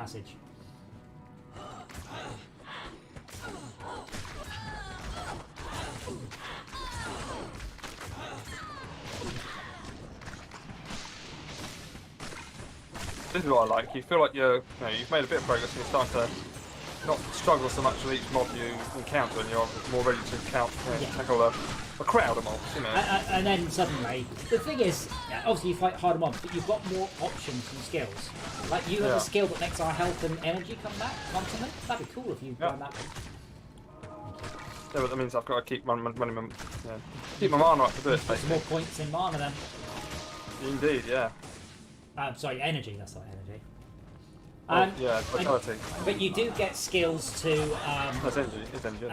passage. This is what I like. You feel like you've made a bit of progress and you're starting to not struggle so much with each mob you encounter, and you're more ready to tackle a crowd of mobs, you know. And then suddenly, the thing is, obviously you fight harder mobs, but you've got more options and skills. Like you have a skill that makes our health and energy come back constantly. That'd be cool if you found that one. Yeah, but that means I've got to keep running keep my mana up to do it, basically. More points in mana then. Indeed, yeah. Sorry, energy. That's not energy. Yeah, vitality. But you do get skills to That's energy. It's energy.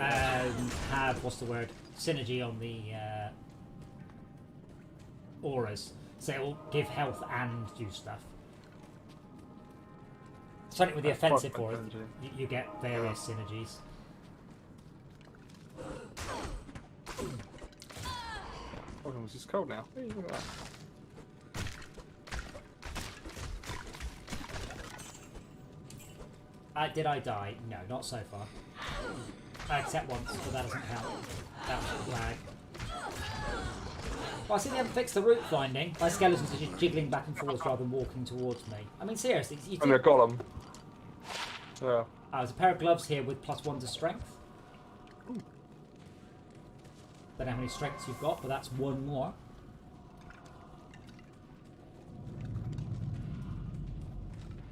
have what's the word? Synergy on the auras, so it will give health and do stuff. Something with the offensive aura, you get various synergies. Oh, it's just cold now. Hey, look at that. Did I die? No, not so far. Except once, but that doesn't count. That was lag. Well, I see they haven't fixed the route finding. My skeletons are just jiggling back and forwards rather than walking towards me. I mean, seriously, you And a golem. Yeah. There's a pair of gloves here with +1 to strength. Ooh. Don't know how many strengths you've got, but that's one more.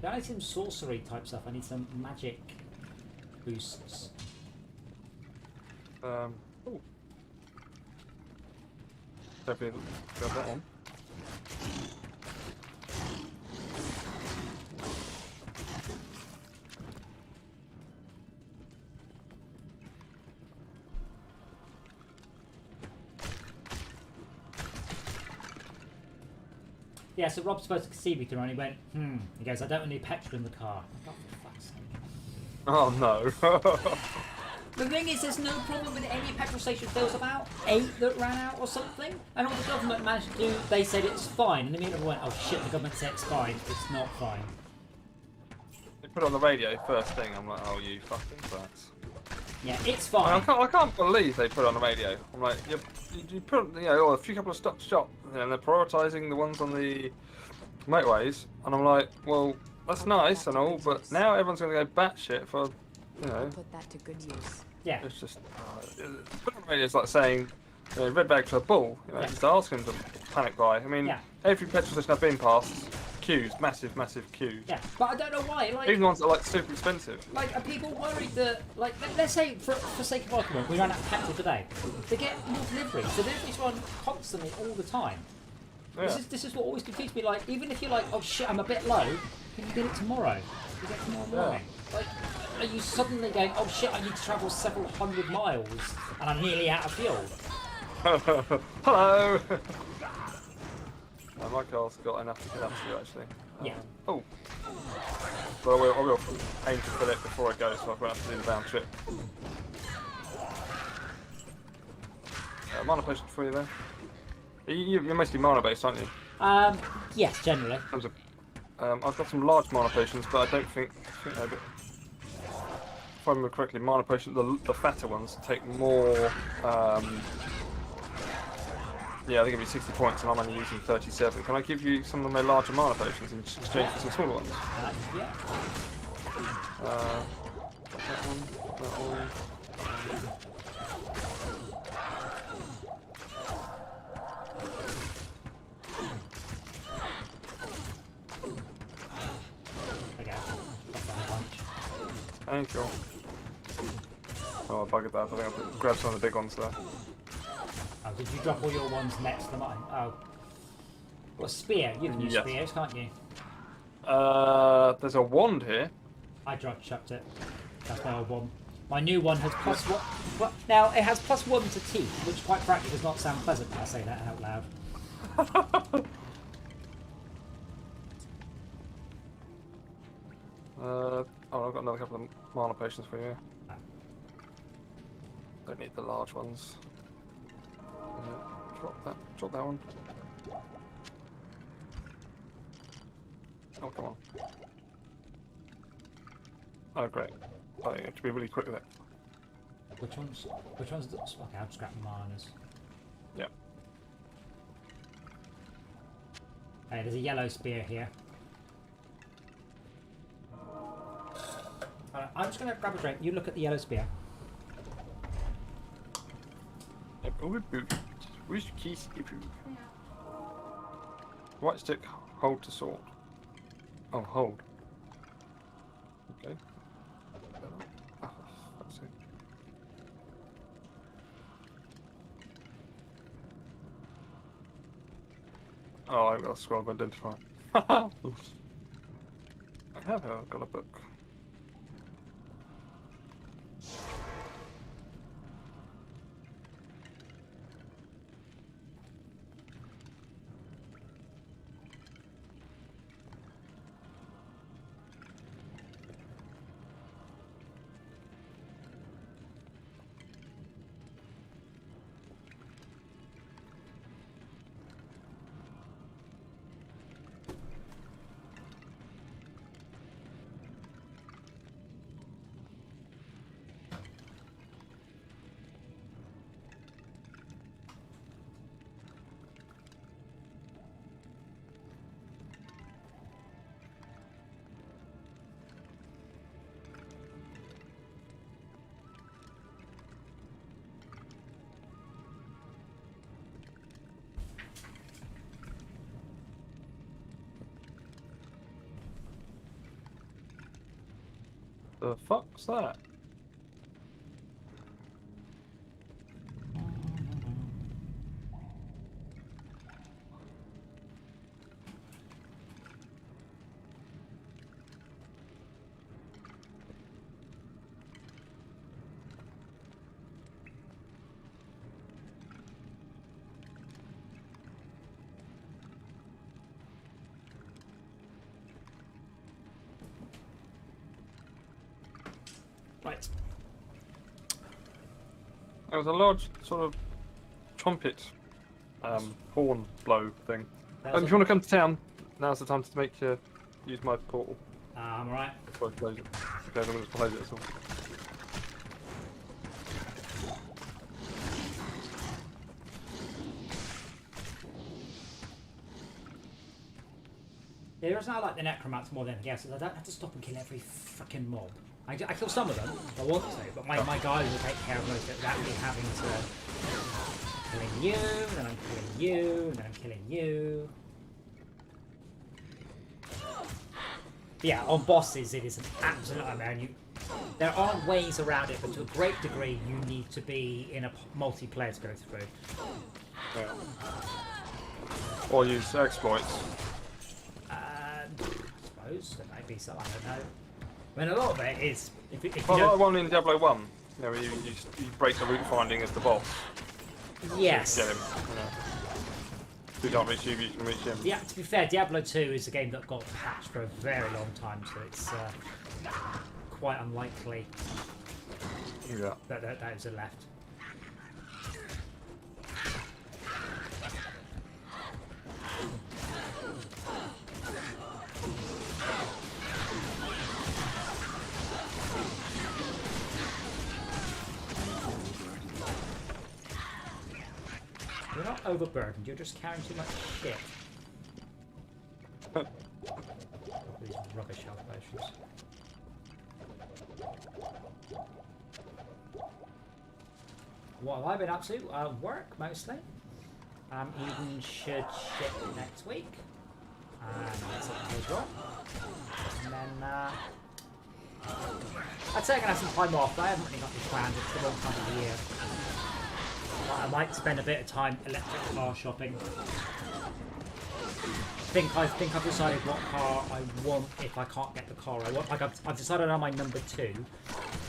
I need some sorcery type stuff. I need some magic boosts. Ooh. Definitely got that one. Yeah, so Rob's supposed to see me through and he went, He goes, I don't have any petrol in the car. Oh, for fuck's sake. Oh no. The thing is, there's no problem with any petrol station. There was about 8 that ran out or something. And all the government managed to do, they said it's fine. And the minute went, oh shit, the government said it's fine. It's not fine. They put it on the radio first thing. I'm like, oh, you fucking brats. Yeah, it's fine. I can't believe they put it on the radio. I'm like, you put, a few couple of stops, and they're prioritising the ones on the motorways. And I'm like, well, that's nice and all, but now everyone's going to go batshit for, Put that to good use. Yeah. It's just put on the radio is like saying, red bag for a bull. Just asking them to panic buy. I mean, every petrol station I've been past, queues, massive queues. Yeah, but I don't know why. Like, even the ones that are like super expensive. Like, are people worried that, like, let's say for sake of argument, we ran out of petrol today. They get more deliveries. So deliveries run constantly all the time. Yeah. This is what always confuses me. Like, even if you're like, oh shit, I'm a bit low, can you get it tomorrow? You get it tomorrow morning. Like, are you suddenly going, oh shit, I need to travel several hundred miles and I'm nearly out of fuel? Hello! My car's got enough to get up to, actually. Yeah. Oh. But I will aim to fill it before I go, so I won't have to do the round trip. Mana potion for you there. You're mostly mana based, aren't you? Yes, generally. I've got some large mana potions, but I don't think if I remember correctly, mana potions, the fatter ones, take more. Yeah, they give you 60 points, and I'm only using 37. Can I give you some of my larger mana potions in exchange for some smaller ones? Yeah. That one. Thank you. Oh, I buggered that. I think I'll grab some of the big ones there. Oh, did you drop all your ones next to mine? Oh. Well, spear. You can use spears, can't you? There's a wand here. I chucked it. That's my old one. My new one has +1. Now, it has +1 to teeth, which quite frankly does not sound pleasant when I say that out loud. I've got another couple of mana potions for you. Don't need the large ones. Drop that one. Oh, come on. Oh, great. Oh, you have to be really quick with it. Which one's the... Okay, I'll just grab miners. Yeah. Hey, there's a yellow spear here. Alright, I'm just going to grab a drink. You look at the yellow spear. Right stick, hold to sword. Oh, hold. Okay. Oh, that's it. Oh, I've got a scroll of identify. I have got a book. The fuck's that? Right. There was a large sort of trumpet horn blow thing. If you want to come to town, now's the time to make use my portal. I'm alright. Before I close it. Okay, I'm going to close it as well. Yeah, the reason I like the necromancer more than anything else is I don't have to stop and kill every freaking mob. I kill some of them, if I want to, but my guys will take care of most of it without me having to... Killing you, and then I'm killing you, and then I'm killing you. But yeah, on bosses it is an absolute nightmare, and there are ways around it, but to a great degree you need to be in a multiplayer to go through. Yeah. Or use exploits. I suppose there might be some, I don't know. I mean, a lot of it is if you Well, don't... one in Diablo 1, you know, you break the route finding of the boss. Yes. Get him. You know. If you can't reach you, you can reach him. Yeah, to be fair, Diablo 2 is a game that got patched for a very long time, so it's quite unlikely that those are left. You're not overburdened, you're just carrying too much shit. These rubbish health potions. What have I been up to? Work, mostly. Eden should ship next week. That's it as well. And then, I'd say I'm going to have some time off, but I haven't really got any plans. It's the wrong time of the year. I might spend a bit of time electric car shopping. I think I've decided what car I want if I can't get the car I want. Like I've decided on my number 2,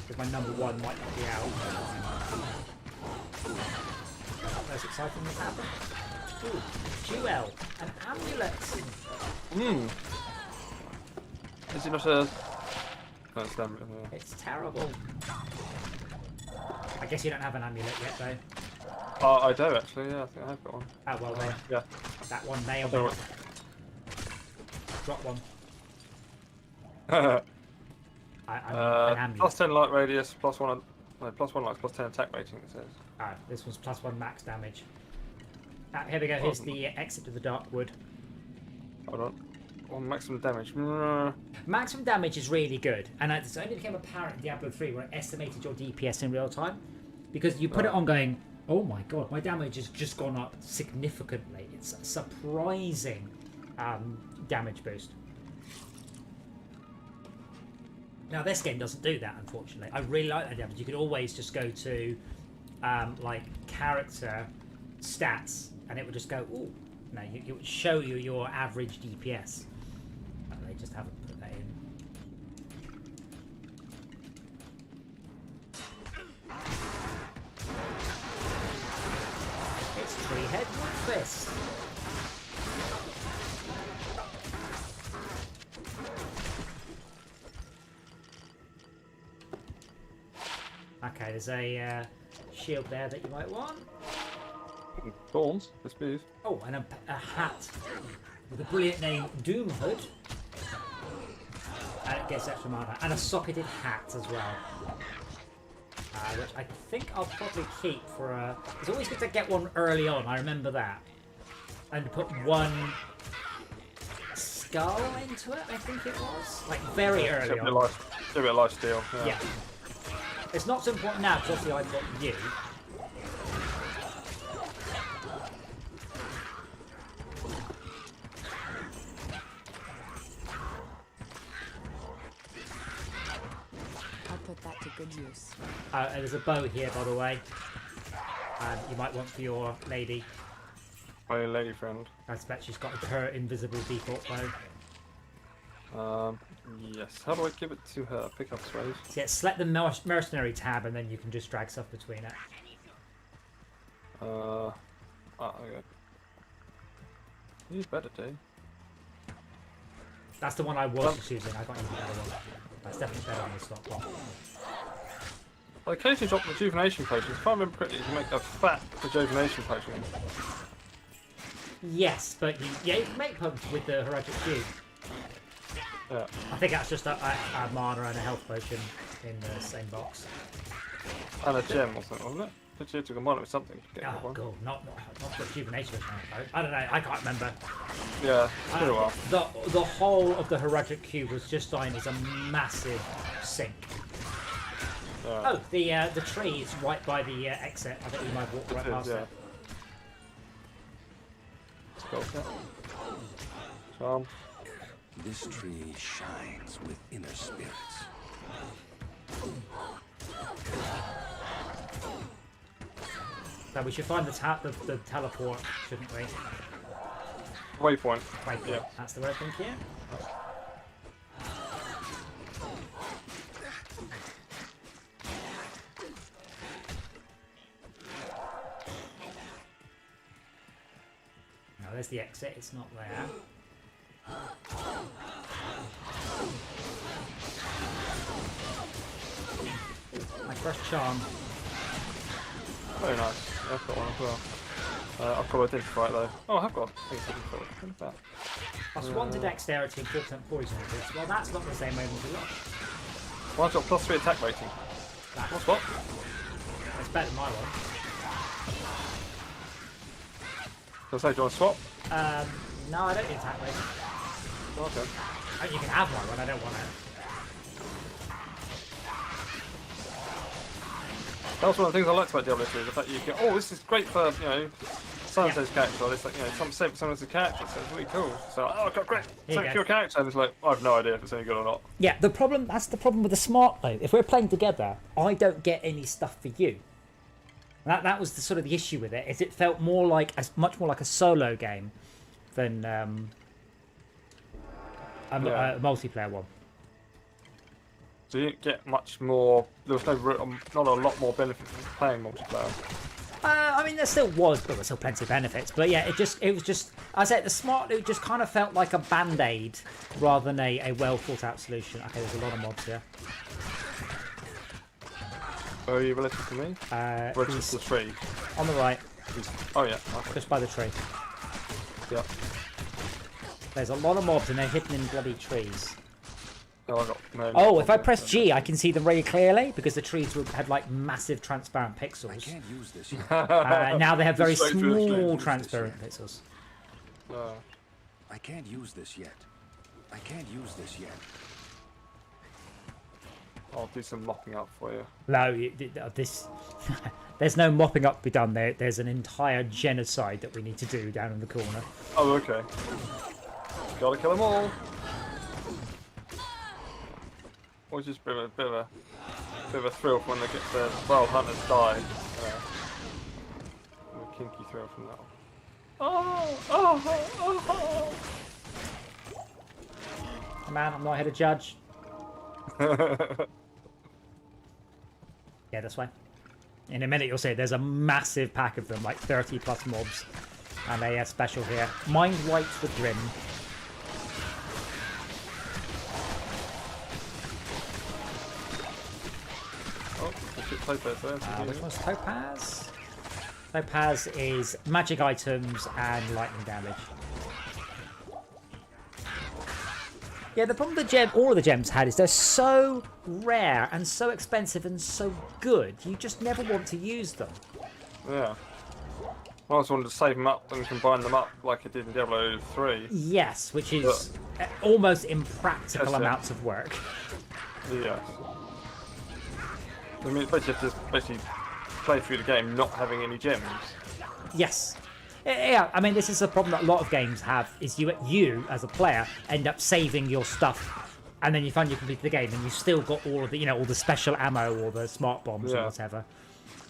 because my number 1 might not be out. That's exciting that's happened. Ooh, Jewel, an amulet. Is it not a... No, it's damn it. It's terrible. I guess you don't have an amulet yet, though. I do actually, yeah, I think I have got one. Oh, well then. Yeah. That one may or may not. Drop one. an amulet. Plus 10 light radius, plus 1. No, plus 1 light, plus 10 attack rating. It says. Oh, this one's plus 1 max damage. Here we go. Here's the exit to the dark wood. Hold on. Oh, maximum damage. Maximum damage is really good, and it only became apparent in Diablo 3 where it estimated your DPS in real time, because you put it on going, oh my god, my damage has just gone up significantly. It's a surprising damage boost. Now this game doesn't do that, unfortunately. I really like that damage. You could always just go to like character stats, and it would just go, ooh. No, it would show you your average DPS. They just haven't put that in. It's Treehead Woodfist. Okay, there's a shield there that you might want. Thorns, this please. Oh, and a hat with a brilliant name, Doom Hood. And it gets extra mana. And a socketed hat as well. Which I think I'll probably keep for a... It's always good to get one early on, I remember that. And put one skull into it, I think it was. Like, very early on. Give it a life steal. Yeah. It's not so important now, because obviously I've got you. Put that to good use. And there's a bow here, by the way. You might want for your lady. My lady friend. I expect she's got her invisible default bow. Yes. How do I give it to her? Pick up space. So yeah, select the mercenary tab, and then you can just drag stuff between it. Okay. Use better, do. That's the one I was just using. I can't use the other one. That's definitely better on the slot one. I occasionally drop rejuvenation potions. If I remember correctly, you can make a fat rejuvenation potion. Yes, but you can make pumps with the Heroic Cube. Yeah. I think that's just a mana and a health potion in the same box. And a gem or something, wasn't it? Did you have to combine it with something? To get Oh, God, not rejuvenation. I don't know. I can't remember. Yeah, it's been a while. The whole of the Heroic Cube was just dying as a massive sink. Oh, the tree is right by the exit. I think we might walk right past it. Charm. This tree shines with inner spirits. So we should find the teleport, shouldn't we? Waypoint. Waypoint. Yeah. That's the word, thank you. Now there's the exit, it's not there. My first charm. Very nice. Yeah, I've got one as well. I've got to identify it though. Oh, I have got. I think it's identified. Look at that. Plus 1 to dexterity and 4% poison resist. Well, that's not the same way as the lot. One's got +3 attack rating. What's what? It's better than my one. So say, do you want to swap? No, I don't need attack rating. Okay. Oh, you can have my one, I don't want it. That was one of the things I liked about Diablo 3, the fact you get, oh, this is great for, so-and-so's character, or this, some same for someone's character, so it's really cool. So, oh, great, same for your character, and it's like, I have no idea if it's any good or not. Yeah, that's the problem with the smart though. If we're playing together, I don't get any stuff for you. That was the issue with it, is it felt more like, much more like a solo game than a multiplayer one. So you didn't get much more. There was not a lot more benefit from playing multiplayer. I mean, there still was, but there was still plenty of benefits. But yeah, it was just. I said the smart loot just kind of felt like a band-aid rather than a well thought out solution. Okay, there's a lot of mobs here. Where are you relative to me? Relative to the tree. On the right. Oh yeah. Okay. Just by the tree. Yeah. There's a lot of mobs and they're hidden in bloody trees. Oh, I got no. Oh, if I press G, I can see them really clearly because the trees had like massive transparent I pixels. can't use this yet. Now they have very Straight through the small trees. transparent pixels. I can't use this yet. I can't use this yet. I'll do some mopping up for you. No, this. There's no mopping up to be done there. There's an entire genocide that we need to do down in the corner. Oh, okay. Gotta kill them all. Or just a bit of a thrill when they get the wild hunters die. A kinky thrill from that one. Oh. Man, I'm not here to judge. Yeah, this way. In a minute you'll see there's a massive pack of them, like 30 plus mobs. And a special here. Mind Wipes the Grim. Oh, Topaz there. Which one's Topaz? Topaz is magic items and lightning damage. Yeah, the problem the all of the gems had is they're so rare and so expensive and so good, you just never want to use them. Yeah. I always wanted to save them up and combine them up like I did in Diablo 3. Yes, which is almost impractical Yes, yeah. amounts of work. Yeah. I mean, basically, just play through the game not having any gems. Yes. Yeah, I mean, this is a problem that a lot of games have, is you as a player, end up saving your stuff, and then you find you complete the game, and you've still got all of the, all the special ammo or the smart bombs or whatever.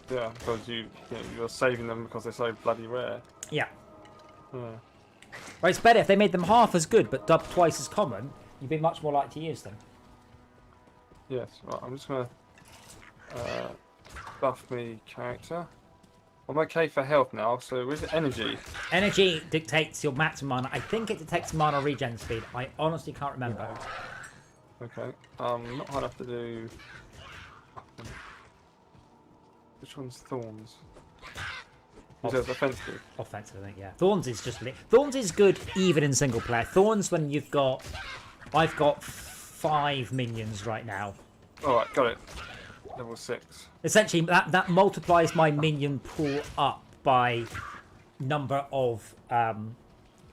Yeah, because you're saving them because they're so bloody rare. Yeah. Yeah. Well, it's better if they made them half as good, but dubbed twice as common, you'd be much more likely to use them. Yes, right, I'm just going to buff me character. I'm okay for health now, so where's the energy? Energy dictates your maximum mana. I think it detects mana regen speed. I honestly can't remember. Okay, not hard enough to do... Which one's Thorns? Is it offensive? Offensive, I think, yeah. Thorns is just... Thorns is good even in single player. Thorns when you've got... I've got 5 minions right now. Alright, got it. Level 6. Essentially, that multiplies my minion pool up by number of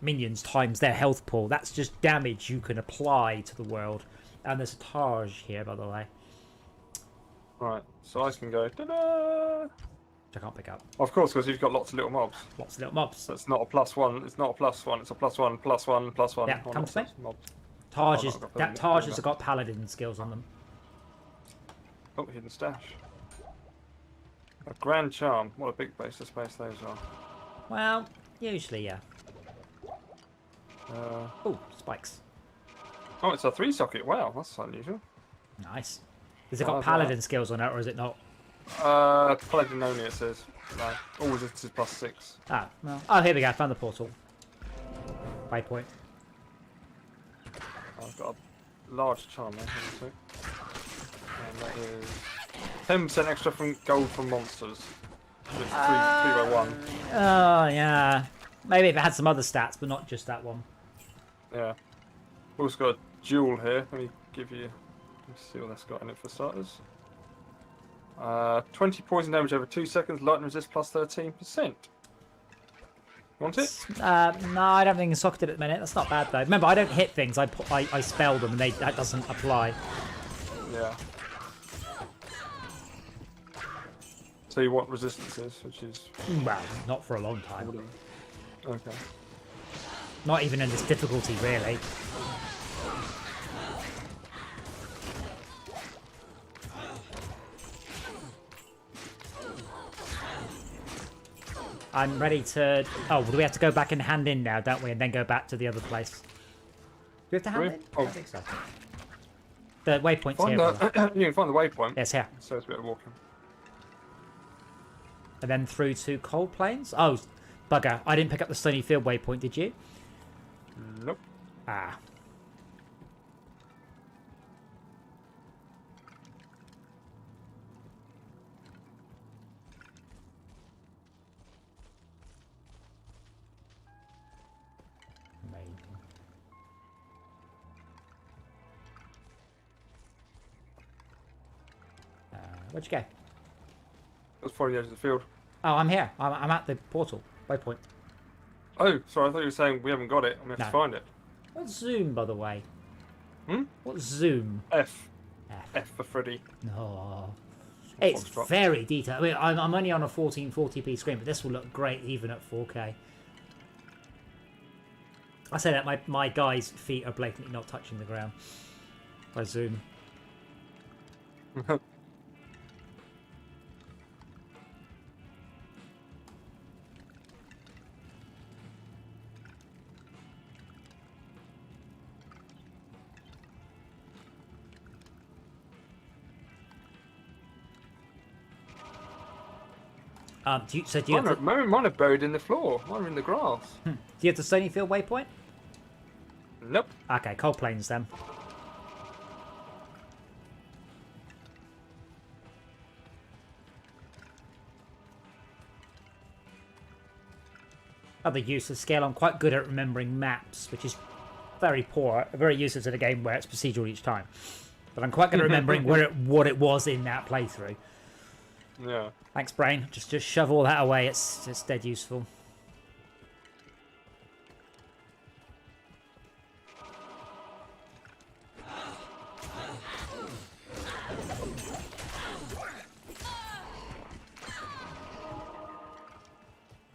minions times their health pool. That's just damage you can apply to the world. And there's a Taj here, by the way. Right, so I can go... Ta-da! Which I can't pick up. Of course, because you've got lots of little mobs. Lots of little mobs. So it's not a +1, it's not a +1, it's a +1, +1, +1. Yeah, come to me. Mobs. Taj Oh, is, I've got that Taj has got paladin skills on them. Oh, hidden stash. A grand charm. What a big base of space those are. Well, usually, yeah. Oh, spikes. Oh, it's a 3-socket. Wow, that's unusual. Nice. Has it I got like paladin skills on it, or is it not? Paladin only, it says. No, all resistance is +6. Ah, well. Oh, here we go. I found the portal. Waypoint. I've got a large charm there. Hold on a sec. And that is 10% extra from gold from monsters. It's 3 by 1. Oh, yeah. Maybe if it had some other stats, but not just that one. Yeah. We've also got a jewel here. Let me give you. Let's see what that's got in it for starters. 20 poison damage over 2 seconds. Lightning resist plus 13%. Want it? No, I don't think it's socketed at the minute. That's not bad though. Remember, I don't hit things. I spell them, and that doesn't apply. Yeah. So you want resistances, which is... Well, not for a long time. Okay. Not even in this difficulty, really. I'm ready to... Oh, do we have to go back and hand in now, don't we? And then go back to the other place. Do we have to hand in? Oh. I think so. The waypoint's Find here. the, you can find the waypoint. Yes, here. So it's a bit of walking. And then through to Cold Plains? Oh, bugger. I didn't pick up the Stony Field waypoint, did you? Nope. Ah. Amazing. Where'd you go? It was following the edge of the field. Oh, I'm here. I'm at the portal. Waypoint. Oh, sorry, I thought you were saying we haven't got it and we have No. to find it. What's zoom, by the way? Hmm? What's zoom? F. F. F for Freddy. No. It's Foxtrot. very detailed. I mean, I'm only on a 1440p screen, but this will look great even at 4K. I say that my guy's feet are blatantly not touching the ground. By zoom. Do you have the, Mine are buried in the floor. Mine are in the grass. do you have the Stonyfield waypoint? Nope. Okay, Cold Plains then. Other use of scale. I'm quite good at remembering maps, which is very poor, very useless in a game where it's procedural each time. But I'm quite good at remembering what it was in that playthrough. Yeah. Thanks, brain. Just shove all that away. It's dead useful.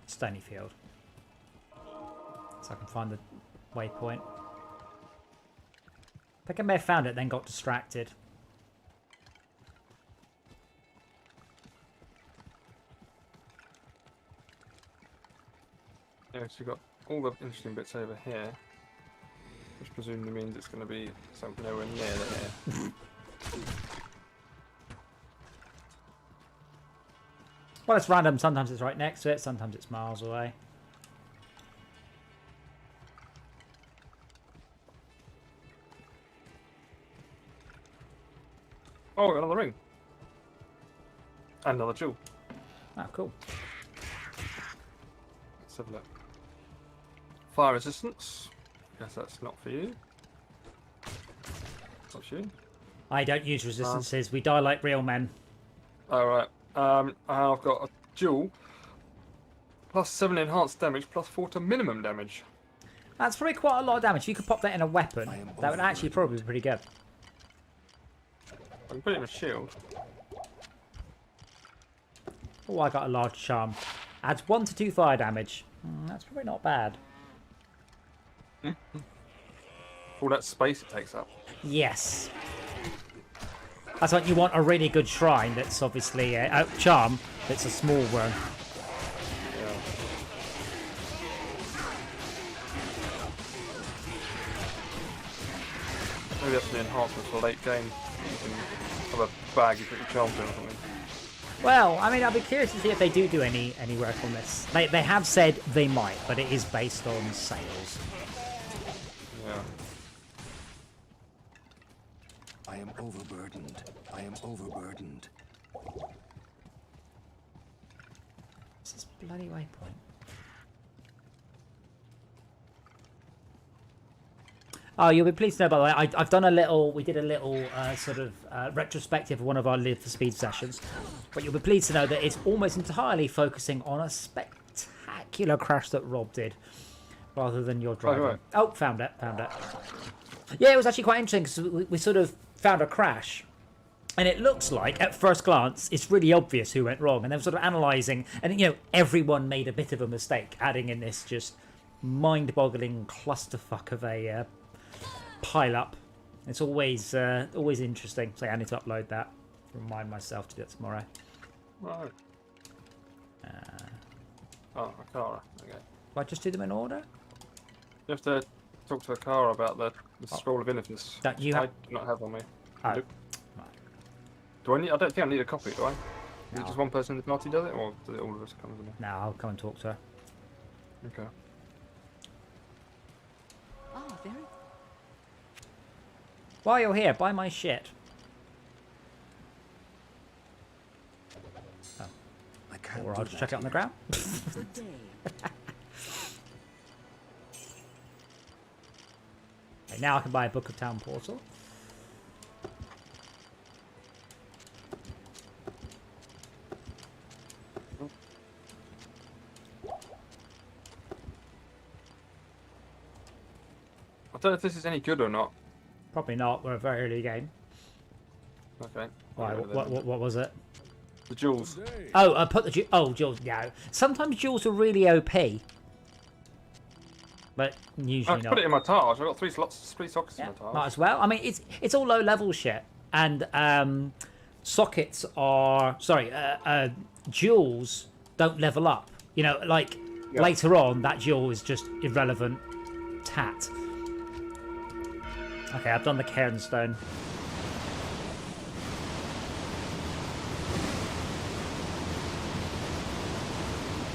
Stonyfield. So I can find the waypoint. I think I may have found it, then got distracted. Yeah, so you've got all the interesting bits over here, which presumably means it's going to be something nowhere near there. Well, it's random. Sometimes it's right next to it, sometimes it's miles away. Oh, we got another ring. And another jewel. Oh, cool. Let's have a look. Fire resistance. Guess that's not for you. Not you. I don't use resistances. We die like real men. Alright. And I've got a jewel. Plus 7 enhanced damage, plus 4 to minimum damage. That's probably quite a lot of damage. If you could pop that in a weapon, that would actually probably be pretty good. I can put it in a shield. Oh, I got a large charm. Adds 1 to 2 fire damage. That's probably not bad. All that space it takes up. Yes. That's like you want a really good shrine that's obviously a charm that's a small one. Yeah. Maybe that's an enhancement for late game. You can have a bag you put your charms in or something. Well, I mean, I'll be curious to see if they do any work on this. They have said they might, but it is based on sales. Yeah. I am overburdened. I am overburdened. What's this bloody waypoint? Oh, you'll be pleased to know, by the way, I've done a little, we did a little sort of retrospective of one of our Live for Speed sessions. But you'll be pleased to know that it's almost entirely focusing on a spectacular crash that Rob did, rather than your driving. right. Oh, found it. Yeah, it was actually quite interesting because we sort of found a crash. And it looks like, at first glance, it's really obvious who went wrong. And then sort of analysing, and everyone made a bit of a mistake, adding in this just mind-boggling clusterfuck of a pile-up. It's always interesting. So I need to upload that. Remind myself to do it tomorrow. Right. Oh, Akara. Okay. Do I just do them in order? You have to talk to Akara about the Scroll of Innocence. Don't you I have... do not have on me. Oh. Nope. Right. Do I need? I don't think I need a copy, do I? Is No. it just one person in the party does it, or does it all of us come with me? No, I'll come and talk to her. Okay. Oh, very. While you're here, buy my shit. I can't Or do I'll just that chuck it on the here. ground. Good day. Okay, now I can buy a Book of Town Portal. don't know if this is any good or not. Probably not. We're a very early game. Okay. Why? What was it? The jewels. Oh, I put the jewels. No. Sometimes jewels are really OP, but usually I not. put it in my Taj. I've got three sockets in my Taj. Might as well. I mean, it's all low level shit, and sockets are jewels don't level up. You know, like later on, that jewel is just irrelevant tat. Okay, I've done the cairnstone.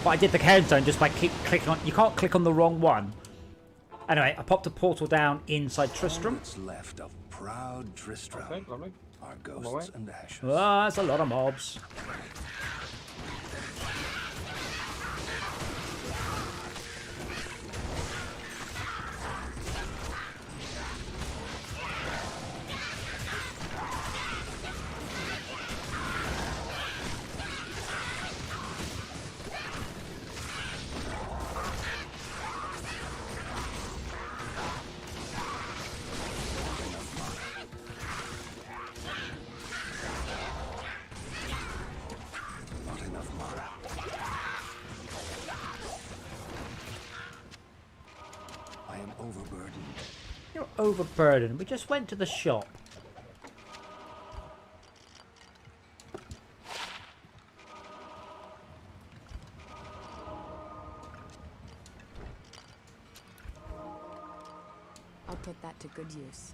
But I did the cairnstone just by clicking on. You can't click on the wrong one. Anyway, I popped a portal down inside Tristram. What's left of proud Tristram? Okay, lovely. Our ghosts and ashes. Oh, that's a lot of mobs. You're overburdened. We just went to the shop. I'll put that to good use.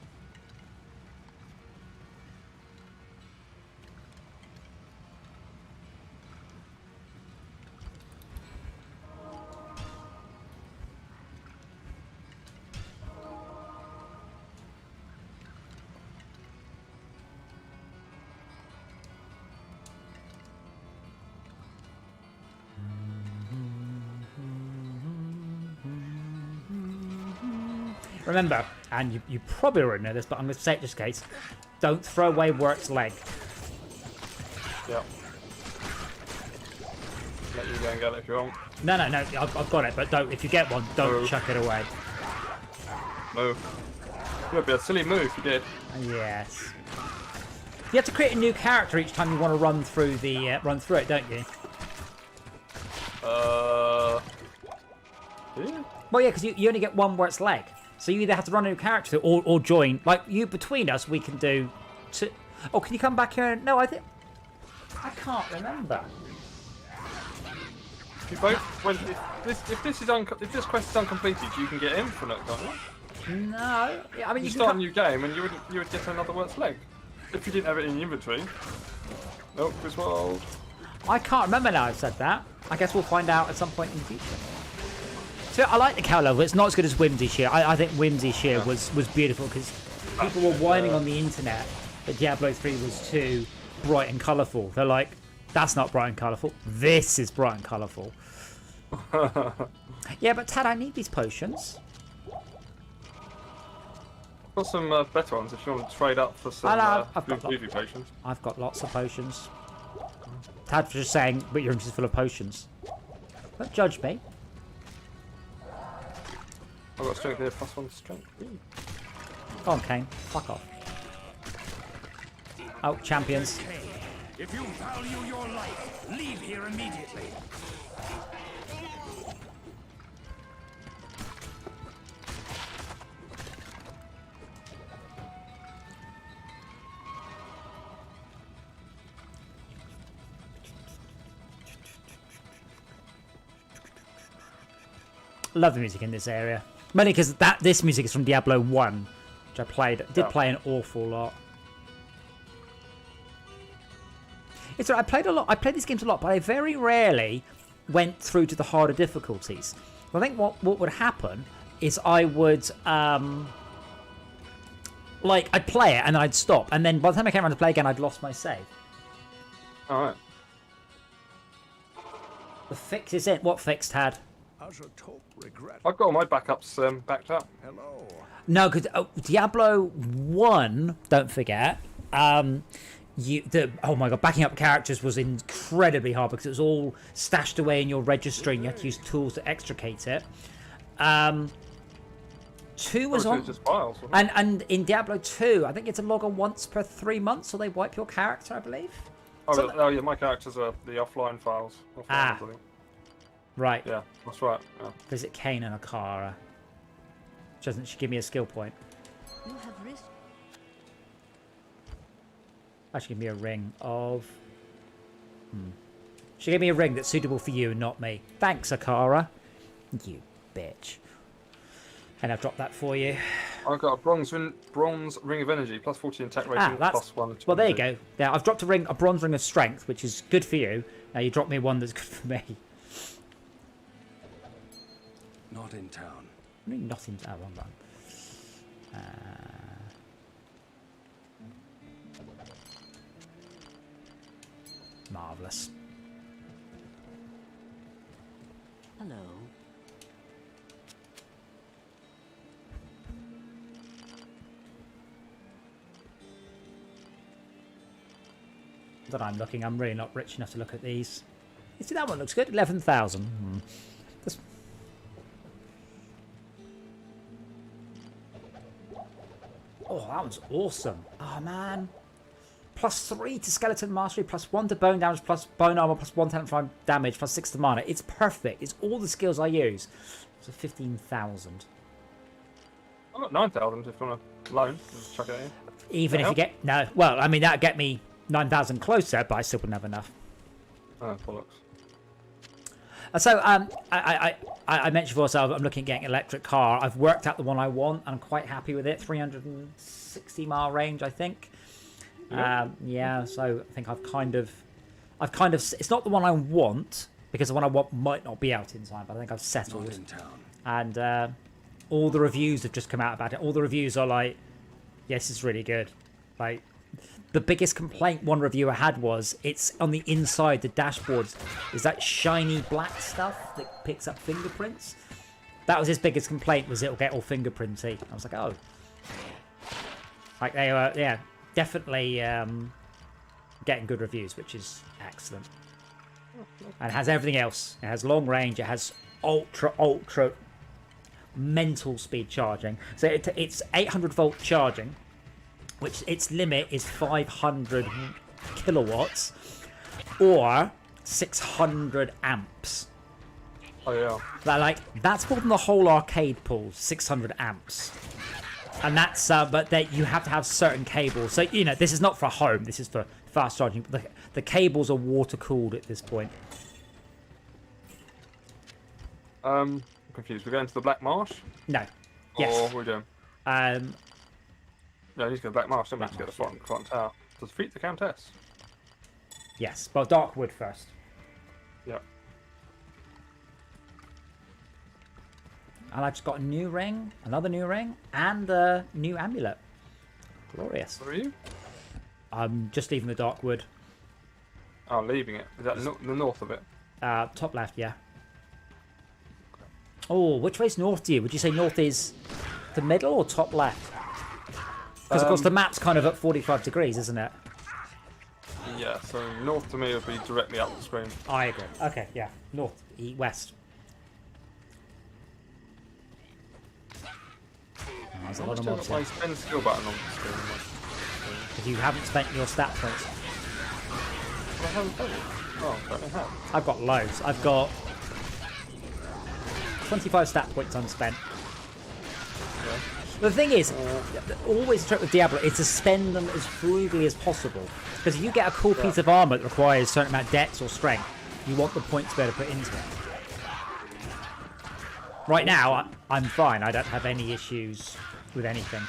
Remember, and you probably already know this, but I'm going to say it just in case. Don't throw away Work's leg. Yep. Let you go and get it if you want. No, I've got it, but don't. If you get one, don't chuck it away. Move. It would be a silly move if you did. Yes. You have to create a new character each time you want to run through it, don't you? Do you? Well, yeah, because you only get one Work's leg. So you either have to run a new character or join. Like, between us, we can do two. Oh, can you come back here? No, I can't remember. You both, if this quest is uncompleted, you can get infinite, can't you? No. Yeah, I mean, You you start a can new game and you would get another Work's leg. If you didn't have it in your inventory. Nope, this world. I can't remember now I've said that. I guess we'll find out at some point in the future. So I like the cow level. It's not as good as Whimsy Shear. I think Whimsy Shear was beautiful because people were whining on the internet that Diablo 3 was too bright and colourful. They're like, that's not bright and colourful. This is bright and colourful. Yeah, but Tad, I need these potions. Got some better ones if you want to trade up for some movie potions. I've got lots of potions. Tad's just saying, but your room is full of potions. Don't judge me. I've got strength here, +1 strength. Go on, Kane. Fuck off. Oh, champions. If you value your life, leave here immediately. Love the music in this area. Mainly because this music is from Diablo 1, which I did play an awful lot. It's right, I played these games a lot, but I very rarely went through to the harder difficulties. I think what would happen is I would I'd play it and then I'd stop, and then by the time I came around to play again, I'd lost my save. Alright. The fix is in. What fix, Tad? I've got all my backups backed up. Hello. No, because Diablo 1, don't forget, oh my god, backing up characters was incredibly hard because it was all stashed away in your registry and you had to use tools to extricate it. 2 was Obviously on. it's just files. Wasn't it? And in Diablo 2, I think it's a log on once per 3 months, or they wipe your character, I believe. Oh yeah, my characters are the offline files. Offline Ah. ones, I think. Right. Yeah, that's right. Yeah. Visit Kane and Akara. Doesn't she give me a skill point? You have risked. Actually, give me a ring of... She gave me a ring that's suitable for you and not me. Thanks, Akara. You bitch. And I've dropped that for you. I've got a bronze ring of energy, plus 40 attack rating, plus 1. Well, there you go. Now, I've dropped a bronze ring of strength, which is good for you. Now you dropped me one that's good for me. Not in town. I mean, not in... Oh, wrong one. Marvellous. Hello. That I'm looking. I'm really not rich enough to look at these. You see, that one looks good. 11,000. That's... Oh, that one's awesome. Oh, man. +3 to skeleton mastery, +1 to bone damage, plus bone armor, +1 10 damage, +6 to mana. It's perfect. It's all the skills I use. So 15,000. I've got 9,000 if you want to loan. Just chuck it in. Even if you get... No, well, I mean, that'd get me 9,000 closer, but I still wouldn't have enough. Oh, bollocks. So, I mentioned before, so I'm looking at getting an electric car. I've worked out the one I want, and I'm quite happy with it. 360 mile range, I think. Yeah, so I think I've kind of... It's not the one I want, because the one I want might not be out in time, but I think I've settled. Not in town. And all the reviews have just come out about it. All the reviews are like, yes, it's really good. Like, the biggest complaint one reviewer had was it's on the inside, the dashboards, is that shiny black stuff that picks up fingerprints. That was his biggest complaint, was it'll get all fingerprinty. I was like, oh. Like, they were, yeah, definitely getting good reviews, which is excellent. And it has everything else. It has long range, it has ultra mental speed charging. So it's 800 volt charging, which its limit is 500 kilowatts or 600 amps. Oh, yeah. That's more than the whole arcade pool, 600 amps. And that's, but you have to have certain cables. So, you know, this is not for home, this is for fast charging. The cables are water cooled at this point. I'm confused. We're going to the Black Marsh? No. Yes. Or we're doing... Um, No, we need to go to Black Marsh, don't we? To get the front tower. To defeat the Countess. yes, but Darkwood first. Yeah. And I just got a new ring, another new ring, and a new amulet. Glorious. Where are you? I'm just leaving the Darkwood. Oh, leaving it. Is that the north of it? Top left, yeah. Oh, which way's north to you? Would you say north is the middle or top left? Because, of course, the map's kind of at 45 degrees, isn't it? Yeah, so north to me would be directly up the screen. I agree. Okay, yeah. North, west. Oh, there's a lot of mobs my here. spend skill button on the screen. Because you haven't spent your stat points. Well, I haven't done it. Oh, I don't know how. I've got loads. I've got 25 stat points unspent. Yeah. The thing is, always the trick with Diablo is to spend them as frugally as possible. Because if you get a cool piece of armor that requires a certain amount of dex or strength, you want the points to be able to put into it. Right now, I'm fine. I don't have any issues with anything.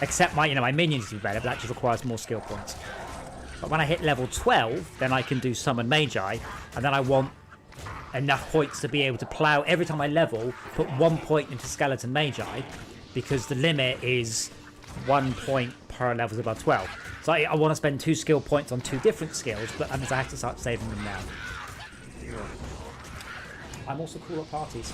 Except my minions do better, but that just requires more skill points. But when I hit level 12, then I can do Summon Magi, and then I want enough points to be able to plow every time I level, put 1 point into Skeleton Magi, because the limit is 1 point per levels above 12. So I want to spend 2 skill points on 2 different skills, but that means I have to start saving them now. Yeah. I'm also cool at parties.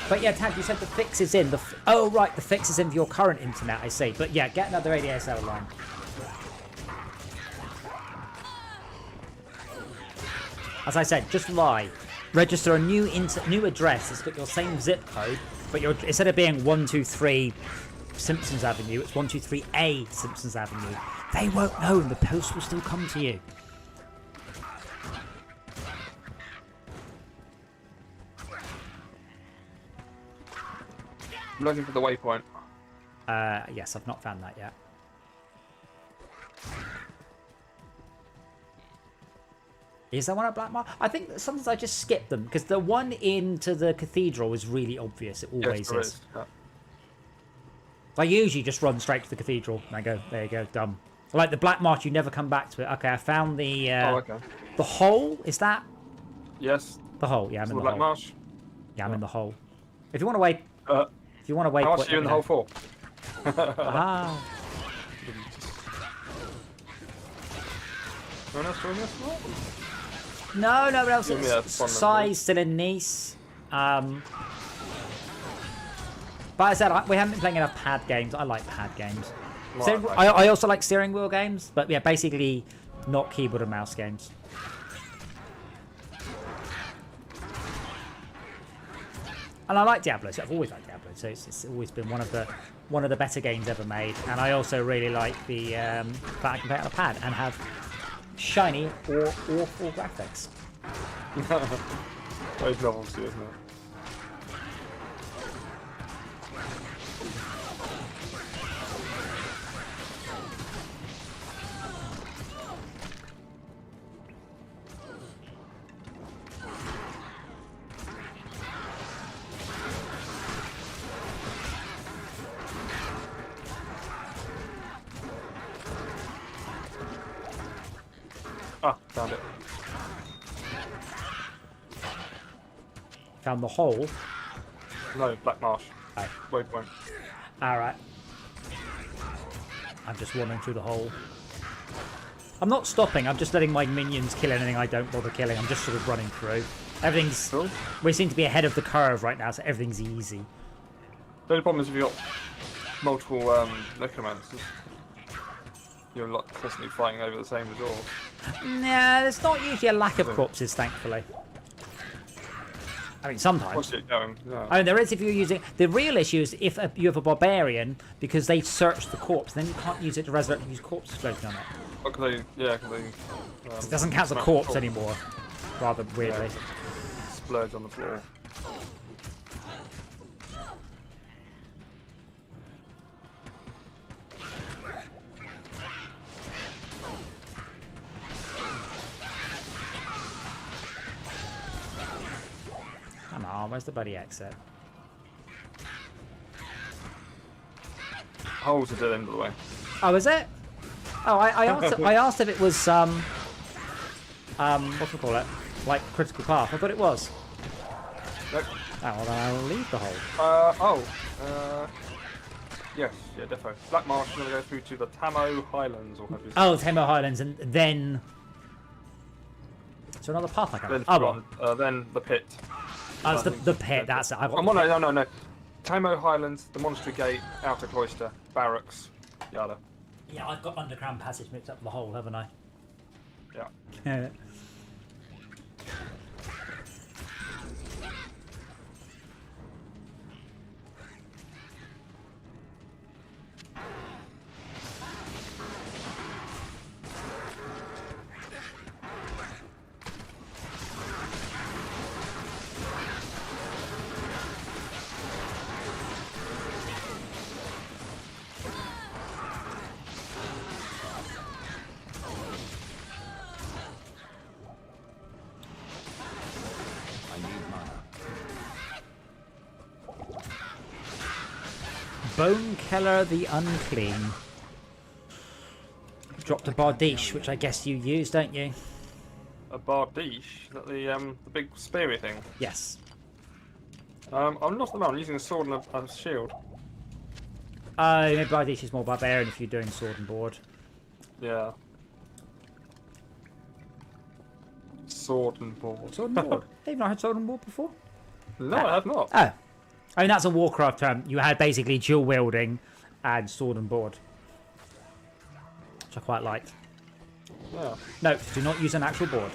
But yeah, Tag, you said the fix is in. Oh, right, the fix is in for your current internet, I see. But yeah, get another ADSL line. As I said, just lie. register a new address that's got your same zip code, but instead of being 123 Simpsons Avenue, it's 123A Simpsons Avenue. They won't know, and the post will still come to you. I'm looking for the waypoint. Yes, I've not found that yet. Is there one at Blackmar? I think that sometimes I just skip them because the one into the cathedral is really obvious. It always is. Yeah. I usually just run straight to the cathedral and I go, there you go, done. Like the Black Marsh, you never come back to it. Okay, I found the okay. The hole. Is that Yes. the hole? Yeah, I'm in the Black hole. Marsh. Yeah, I'm in the hole. If you want to wait, if you want to wait, How much are you in the hole for? Ah. Anyone else join us? No, no one else. Give me a fun Size still in Nice. But as I said, we haven't been playing enough pad games. I like pad games. So, I also like steering wheel games, but yeah, basically not keyboard and mouse games. And I like Diablo, so I've always liked Diablo, so it's always been one of the better games ever made. And I also really like the that I can play on a pad and have shiny or awful graphics. Very novelty, isn't it? Ah, found it. Found the hole. No, Black Marsh. Right. Waypoint. Alright. I'm just wandering through the hole. I'm not stopping, I'm just letting my minions kill anything I don't bother killing. I'm just sort of running through. Everything's... Cool. We seem to be ahead of the curve right now, so everything's easy. The only problem is if you've got multiple necromancers, you're like constantly fighting over the same resource. Nah, there's not usually a lack of corpses, thankfully. I mean, sometimes. What's it going? Yeah. I mean, there is if you're using... The real issue is if you have a barbarian, because they search the corpse, then you can't use it to resurrect and use corpses floating on it. Oh, cause they, yeah, because they... It doesn't count as a corpse anymore, rather weirdly. Yeah, splurge on the floor. Come on, where's the bloody exit? Holes at the end of the way. Oh, is it? Oh, I asked if it was what do we call it? Like critical path. I thought it was. Nope. Oh, well then I'll leave the hole. Yes, yeah, defo. Black Marsh, you're gonna go through to the Tamo Highlands, or have you? Oh, Tamo Highlands, and then. So another path I can. Then, Oh, well. then the pit. Oh, it's the pit. That's it. I got. No. Tamo Highlands, the Monastery Gate, Outer Cloister, Barracks, yada. Yeah, I've got underground passage mixed up with the hole, haven't I? Yeah. Bonekeller the Unclean. Dropped a Bardiche, which I guess you use, don't you? A Bardiche? Is that the big speary thing? Yes. I'm not the man. I'm using a sword and a shield. Maybe Bardiche is more barbarian if you're doing sword and board. Yeah. Sword and board. Sword and board? Have I had sword and board before? No, I have not. Oh. I mean, that's a Warcraft term. You had basically dual wielding and sword and board. Which I quite liked. Yeah. No, do not use an actual board.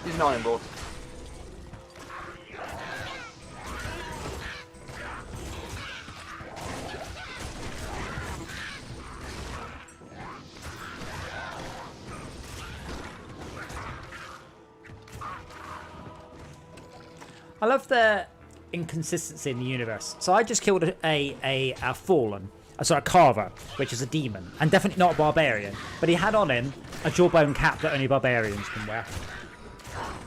He's 9 board. I love the inconsistency in the universe. So I just killed a fallen, sorry, a carver, which is a demon, and definitely not a barbarian. But he had on him a jawbone cap that only barbarians can wear.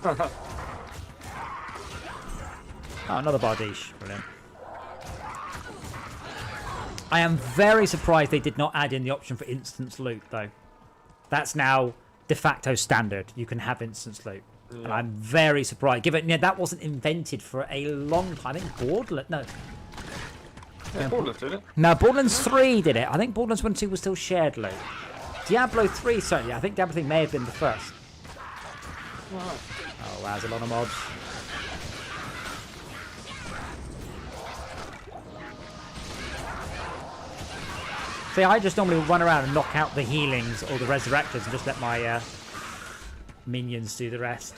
Oh, another bardiche. Brilliant. I am very surprised they did not add in the option for instance loot, though. That's now de facto standard. You can have instance loot. Yeah. And I'm very surprised. Given that wasn't invented for a long time. I think Borderlands... No. Yeah, Borderlands did it. No, Borderlands 3 did it. I think Borderlands 1 and 2 was still shared loot. Diablo 3, certainly. I think Diablo 3 may have been the first. Wow. Oh, wow, there's a lot of mobs. See, I just normally run around and knock out the healings or the resurrectors and just let my minions do the rest.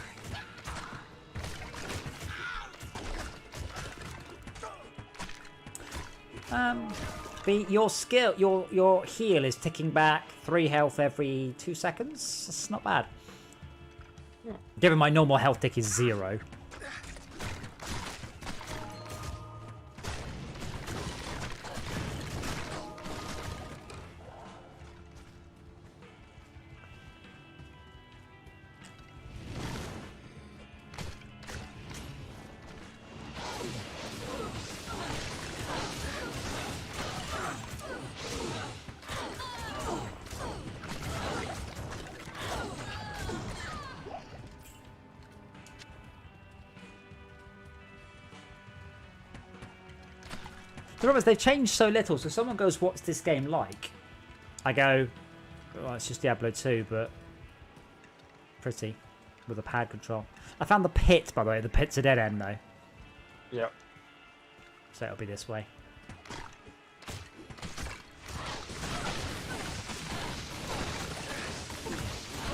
Your skill, your heal is ticking back 3 health every 2 seconds. That's not bad. Given my normal health tick is 0. The problem is they've changed so little, so someone goes, what's this game like? I go, well, it's just Diablo 2, but pretty, with a pad control. I found the pit, by the way. The pit's a dead end, though. Yep. So it'll be this way.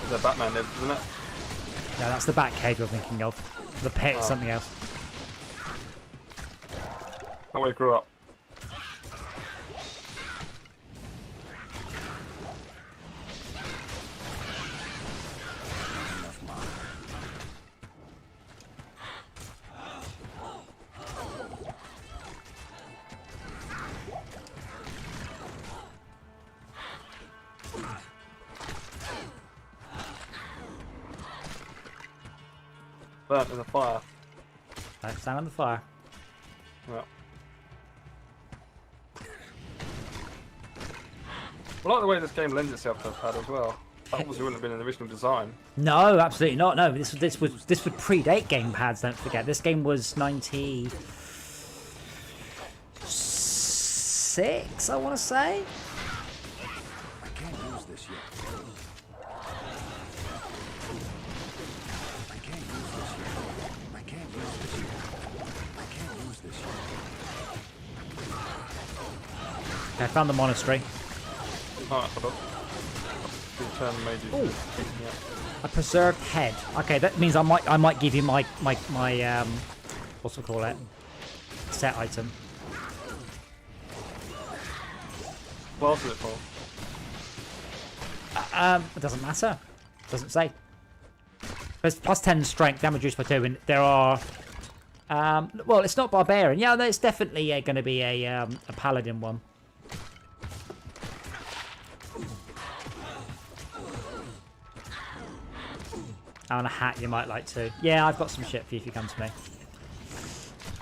There's a Batman there, isn't it? No, that's the back cave you're thinking of. The pit is something else. That way it grew up. Burnt in the fire. Don't stand on the fire. Yeah. I like the way this game lends itself to a pad as well. That obviously wouldn't have been in the original design. No, absolutely not. No, this would predate gamepads. Don't forget, this game was 96. I want to say. I can't use this yet. I can't use this yet. I can't use this yet. I can't use this yet. Okay, I found the monastery. Alright, hold on. Turn mages. Ooh. A preserved head. Okay, that means I might give you my what's it call it? Set item. What else is it for? It doesn't matter. Doesn't say. There's plus 10 strength, damage reduced by 2, and there are well, it's not barbarian. Yeah, there's definitely going to be a paladin one. Oh, and a hat you might like too. Yeah, I've got some shit for you if you come to me.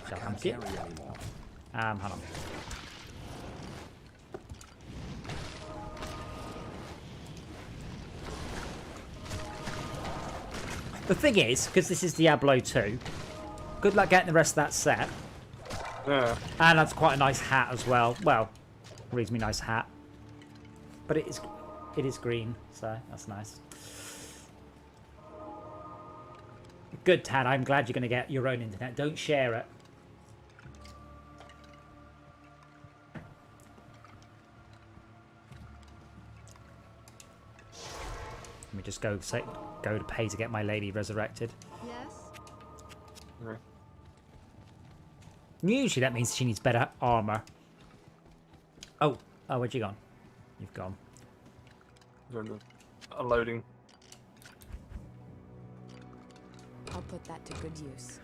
So, Can't carry anymore. hold on. The thing is, because this is Diablo 2, good luck getting the rest of that set. Yeah. And that's quite a nice hat as well. Well, reasonably nice hat. But it is green, so that's nice. Good, Tad. I'm glad you're going to get your own internet. Don't share it. Let me just go to pay to get my lady resurrected. Yes? Okay. Usually that means she needs better armor. Oh, where'd you gone? You've gone. Unloading. I'll put that to good use.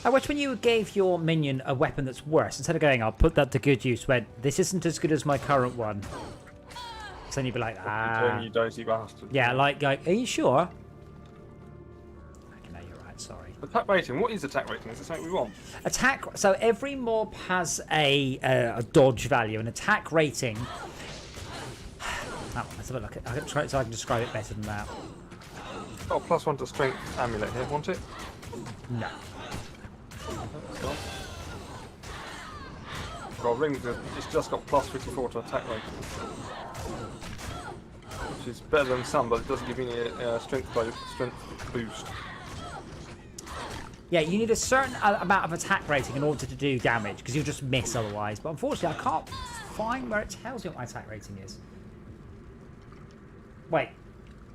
I wish when you gave your minion a weapon that's worse, instead of going, I'll put that to good use, when this isn't as good as my current one. So then you'd be like, You dozy bastard. Yeah, like, are you sure? Okay, no, you're right, sorry. Attack rating. What is attack rating? Is it something we want? Attack, so every mob has a dodge value, an attack rating. Let's have a look. I can try so I can describe it better than that. Got a +1 to strength amulet here. Want it? No. Got a ring. It's just got +54 to attack rating, which is better than some, but it doesn't give you any strength boost. Yeah, you need a certain amount of attack rating in order to do damage, because you'll just miss otherwise. But unfortunately, I can't find where it tells you what my attack rating is. Wait,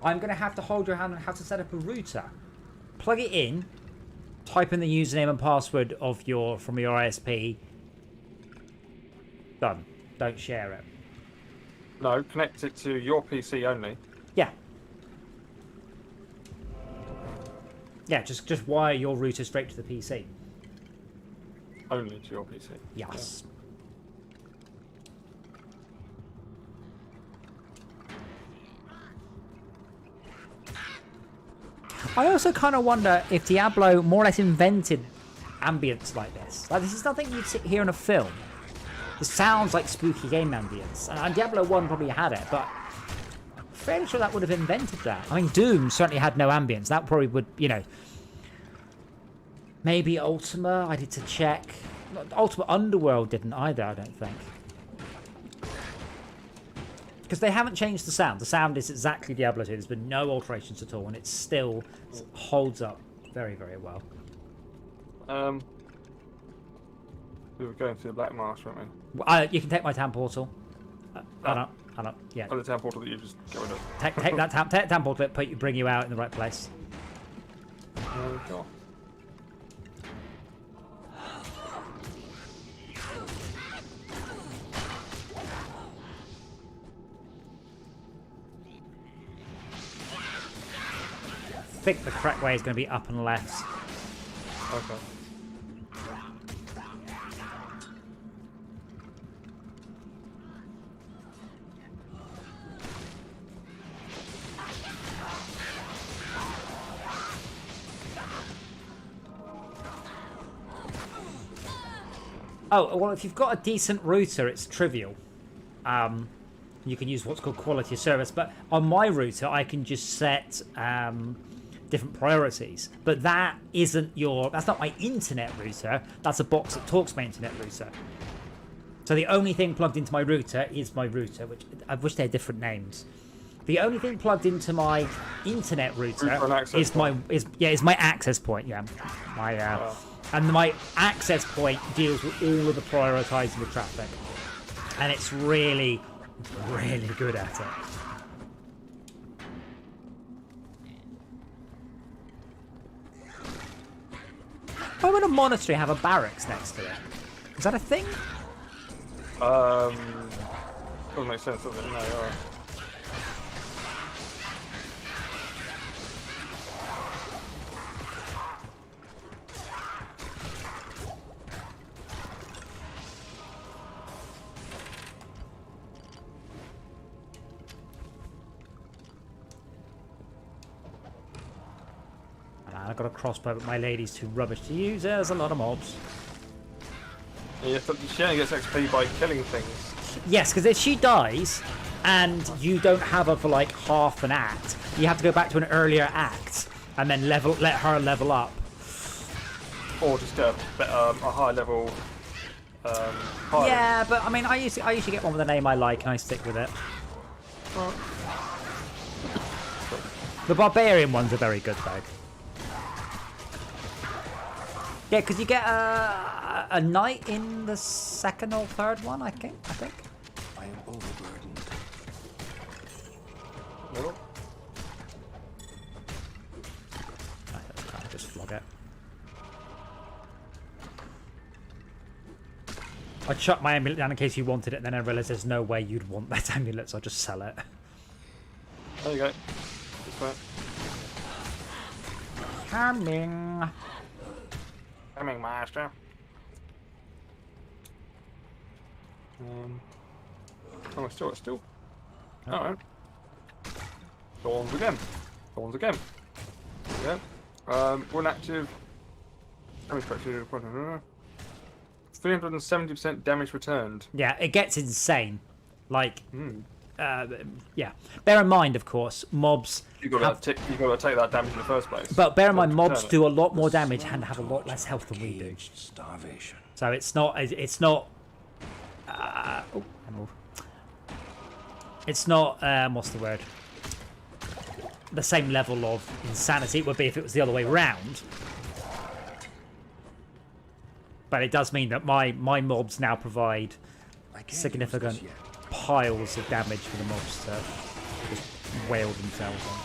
I'm going to have to hold your hand on how to set up a router. Plug it in, type in the username and password of from your ISP. Done. Don't share it. No, connect it to your PC only. Yeah. Yeah, just wire your router straight to the PC. Only to your PC. Yes. I also kind of wonder if Diablo more or less invented ambience like this. Like, this is nothing you'd hear in a film. This sounds like spooky game ambience. And Diablo 1 probably had it, but I'm fairly sure that would have invented that. I mean, Doom certainly had no ambience. That probably would, maybe Ultima, I need to check. Ultima Underworld didn't either, I don't think. Because they haven't changed the sound. The sound is exactly Diablo 2. There's been no alterations at all, and it still holds up very, very well. We were going through the Black Marsh, weren't we? You can take my town portal. Hold on. Yeah. Oh, the town portal that you just go into. Take that town portal. Bring you out in the right place. Sure. I think the correct way is going to be up and left. Okay. Oh, well, if you've got a decent router, it's trivial. You can use what's called quality of service, but on my router, I can just set different priorities. But that's not my internet router. That's a box that talks to my internet router. So the only thing plugged into my router is my router, which I wish they had different names. The only thing plugged into my internet router is my access point. Yeah, and my access point deals with all of the prioritizing the traffic, and it's really, really good at it. Why would a monastery have a barracks next to it? Is that a thing? Doesn't make sense, does it? No. I've got a crossbow, but my lady's too rubbish to use. There's a lot of mobs. Yeah, she only gets XP by killing things. Yes, because if she dies and you don't have her for like half an act, you have to go back to an earlier act and then let her level up. Or just get a high level. Yeah, but I mean, I usually get one with a name I like and I stick with it. Right. The barbarian ones are very good though. Yeah, because you get a knight in the second or third one, I think. I am overburdened. Well, I chucked my amulet down in case you wanted it, and then I realised there's no way you'd want that amulet, so I'll just sell it. There you go. This way. Coming. Coming, master. Oh, still. Oh. Alright. Thorns again. Yeah. One active. Damage correction. 370% damage returned. Yeah, it gets insane. Like, yeah. Bear in mind, of course, mobs. You got to take that damage in the first place. But bear in mind, mobs do a lot more damage and have a lot less health than we do. Starvation. So it's not. It's not. It's not. What's the word? The same level of insanity it would be if it was the other way round. But it does mean that my mobs now provide significant piles of damage for the mobs to just wail themselves on.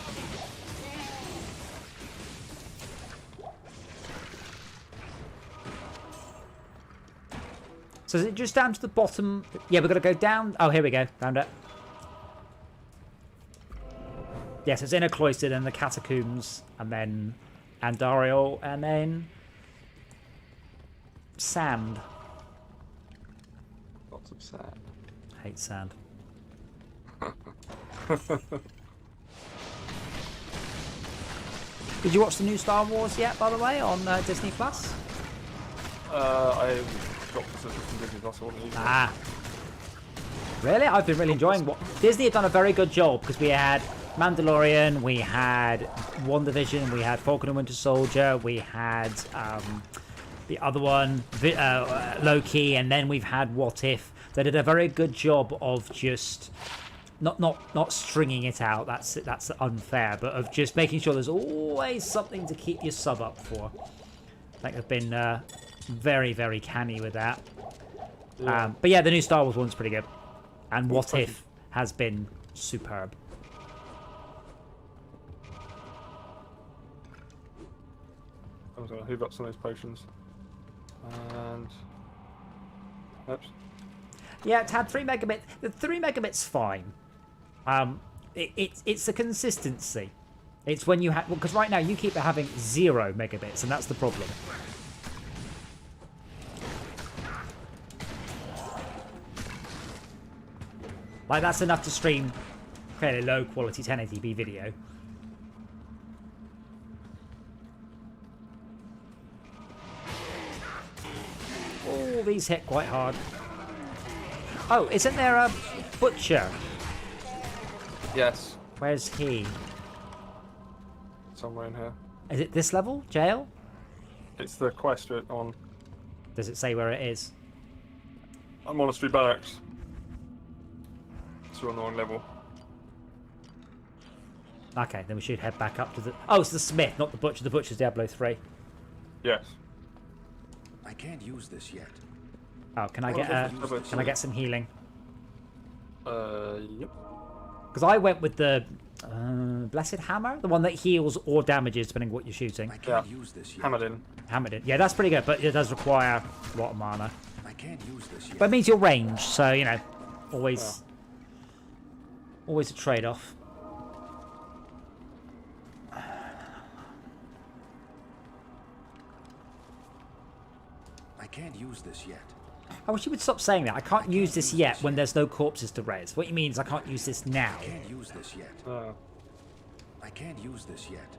So is it just down to the bottom? Yeah, we've got to go down. Oh, here we go. Found it. Yes, it's Inner Cloistered and the Catacombs, and then Andariel, and then sand. Lots of sand. I hate sand. Did you watch the new Star Wars yet, by the way, on Disney Plus? I got the subscription Disney Plus all the Ah. Really? I've been really enjoying what Disney had done a very good job, because we had Mandalorian, we had WandaVision, we had Falcon and Winter Soldier, we had the other one, Loki, and then we've had What If. They did a very good job of just not stringing it out. That's unfair, but of just making sure there's always something to keep your sub up for. I think they've been very, very canny with that. Yeah. But yeah, the new Star Wars one's pretty good, and What If has been superb. I'm going to hoover up some of those potions. And... Oops. Yeah, it's had 3 megabits. The 3 megabits fine. It's the consistency. It's when you have... Because right now you keep having 0 megabits, and that's the problem. Like, that's enough to stream fairly low quality 1080p video. Oh, these hit quite hard. Oh, isn't there a butcher? Yes. Where's he? Somewhere in here. Is it this level? Jail? It's the quest on... Does it say where it is? Monastery Barracks. So we're on the wrong level. Okay, then we should head back up to the... Oh, it's the smith, not the butcher. The butcher's Diablo 3. Yes. I can't use this yet. Oh, can I get some healing? Yep. Because I went with the Blessed Hammer, the one that heals or damages depending on what you're shooting. I can't use this yet. Hammered in. Hammered in. Yeah, that's pretty good, but it does require a lot of mana. I can't use this yet. But it means you're ranged, so, you know, always a trade-off. I can't use this yet. I wish you would stop saying that. I can't use this yet when there's no corpses to raise. What you mean is I can't use this now. I can't use this yet. I can't use this yet.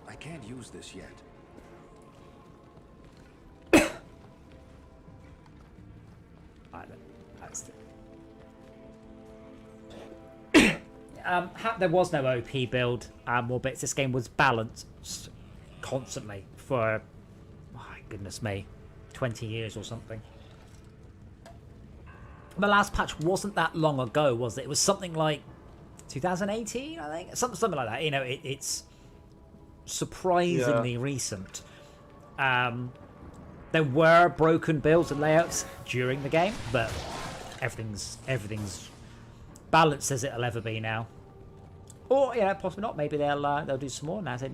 I can't use this yet. There was no OP build, more bits. This game was balanced constantly for, my goodness me, 20 years or something. The last patch wasn't that long ago, was it? It was something like 2018, I think, something like that. You know, it's surprisingly recent. There were broken builds and layouts during the game, but everything's balanced as it'll ever be now. Or, you know, possibly not. Maybe they'll do some more now. It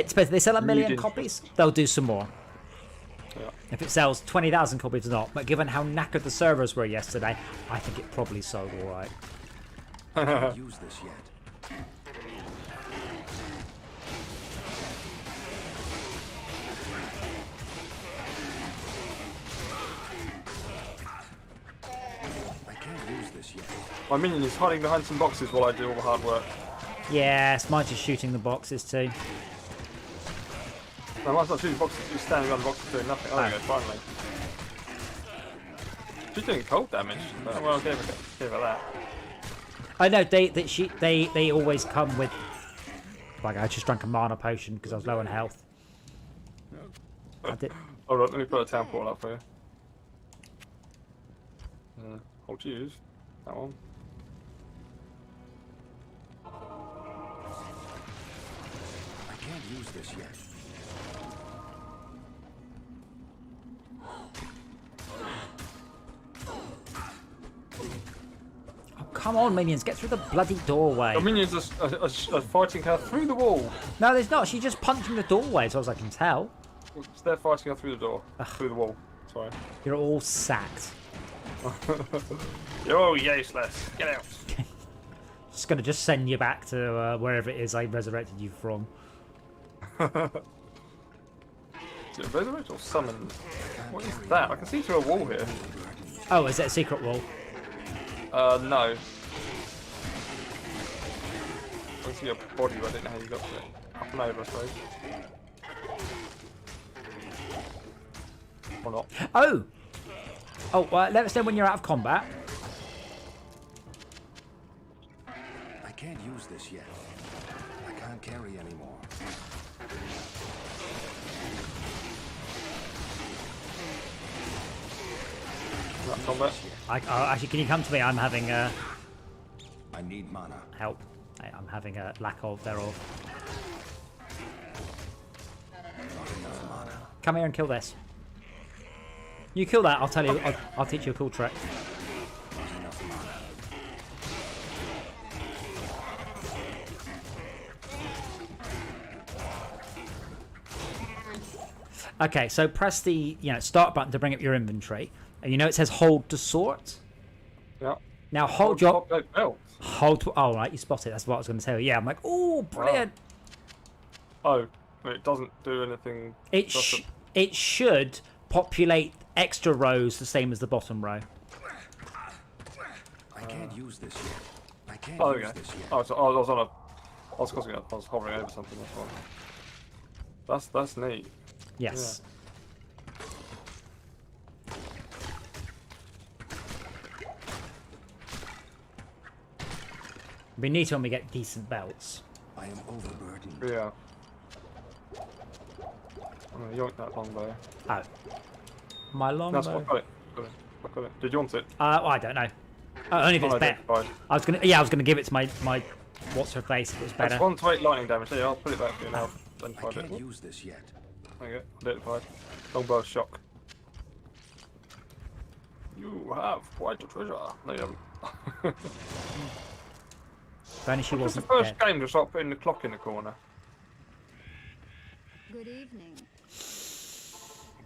depends. They sell 1 million copies. They'll do some more. Yeah. If it sells 20,000 copies or not, but given how knackered the servers were yesterday, I think it probably sold all right. I can't use this yet. I can't use this yet. My minion is hiding behind some boxes while I do all the hard work. Yes, mine's just shooting the boxes too. No, mine's not shooting boxes, she's standing on the boxes doing nothing. Oh, there you go, finally. She's doing cold damage. Oh, well, give her that. I know they always come with. Like I just drank a mana potion because I was low on health. I did. Hold on, let me put a town portal up for you. Hold to use. That one. I can't use this yet. Oh, come on, minions, get through the bloody doorway. Your minions are fighting her through the wall. No, there's not. She's just punching the doorway, as far as I can tell. They're fighting her through the door. Through the wall. Sorry. You're all sacked. You're all useless. Get out. Just gonna send you back to wherever it is I resurrected you from. Is it resurrect or summon? What is that? I can see through a wall here. Oh, is it a secret wall? No. I can see your body, but I didn't know how you got to it. Up and over, I suppose. Or not. Oh! Oh, let us know when you're out of combat. I can't use this yet. I can't carry anymore. Not combat. Actually, can you come to me? I'm having I need mana. help. I'm having a lack of thereof. Not enough mana. Come here and kill this. You kill that, I'll tell you. I'll teach you a cool trick. Not enough mana. Okay, so press the start button to bring up your inventory, and you know it says hold to sort. Yeah. Now hold your belt. hold. Oh right, you spotted. That's what I was going to tell you. Yeah, I'm like, oh, brilliant. Oh, it doesn't do anything. It should populate extra rows the same as the bottom row. I can't use this yet. I can't Oh, use okay. this yet. Oh, so I was on a. I was hovering over something. That's why. That's neat. Yes. We need to when we get decent belts. I am overburdened. Yeah. I'm gonna yoink that longbow. Oh. My longbow. That's what I got it. I got it. Did you want it? Well, I don't know. Only if it's better. Fine. I was gonna give it to my what's her face if it was better. That's 1 to 8 lightning damage. There, I'll put it back for you now. I Identified can't it. use this yet. Okay, identified. Longbow shock. You have quite a treasure. No, you haven't. If only she It's the wasn't first dead. game to start putting the clock in the corner. Good evening.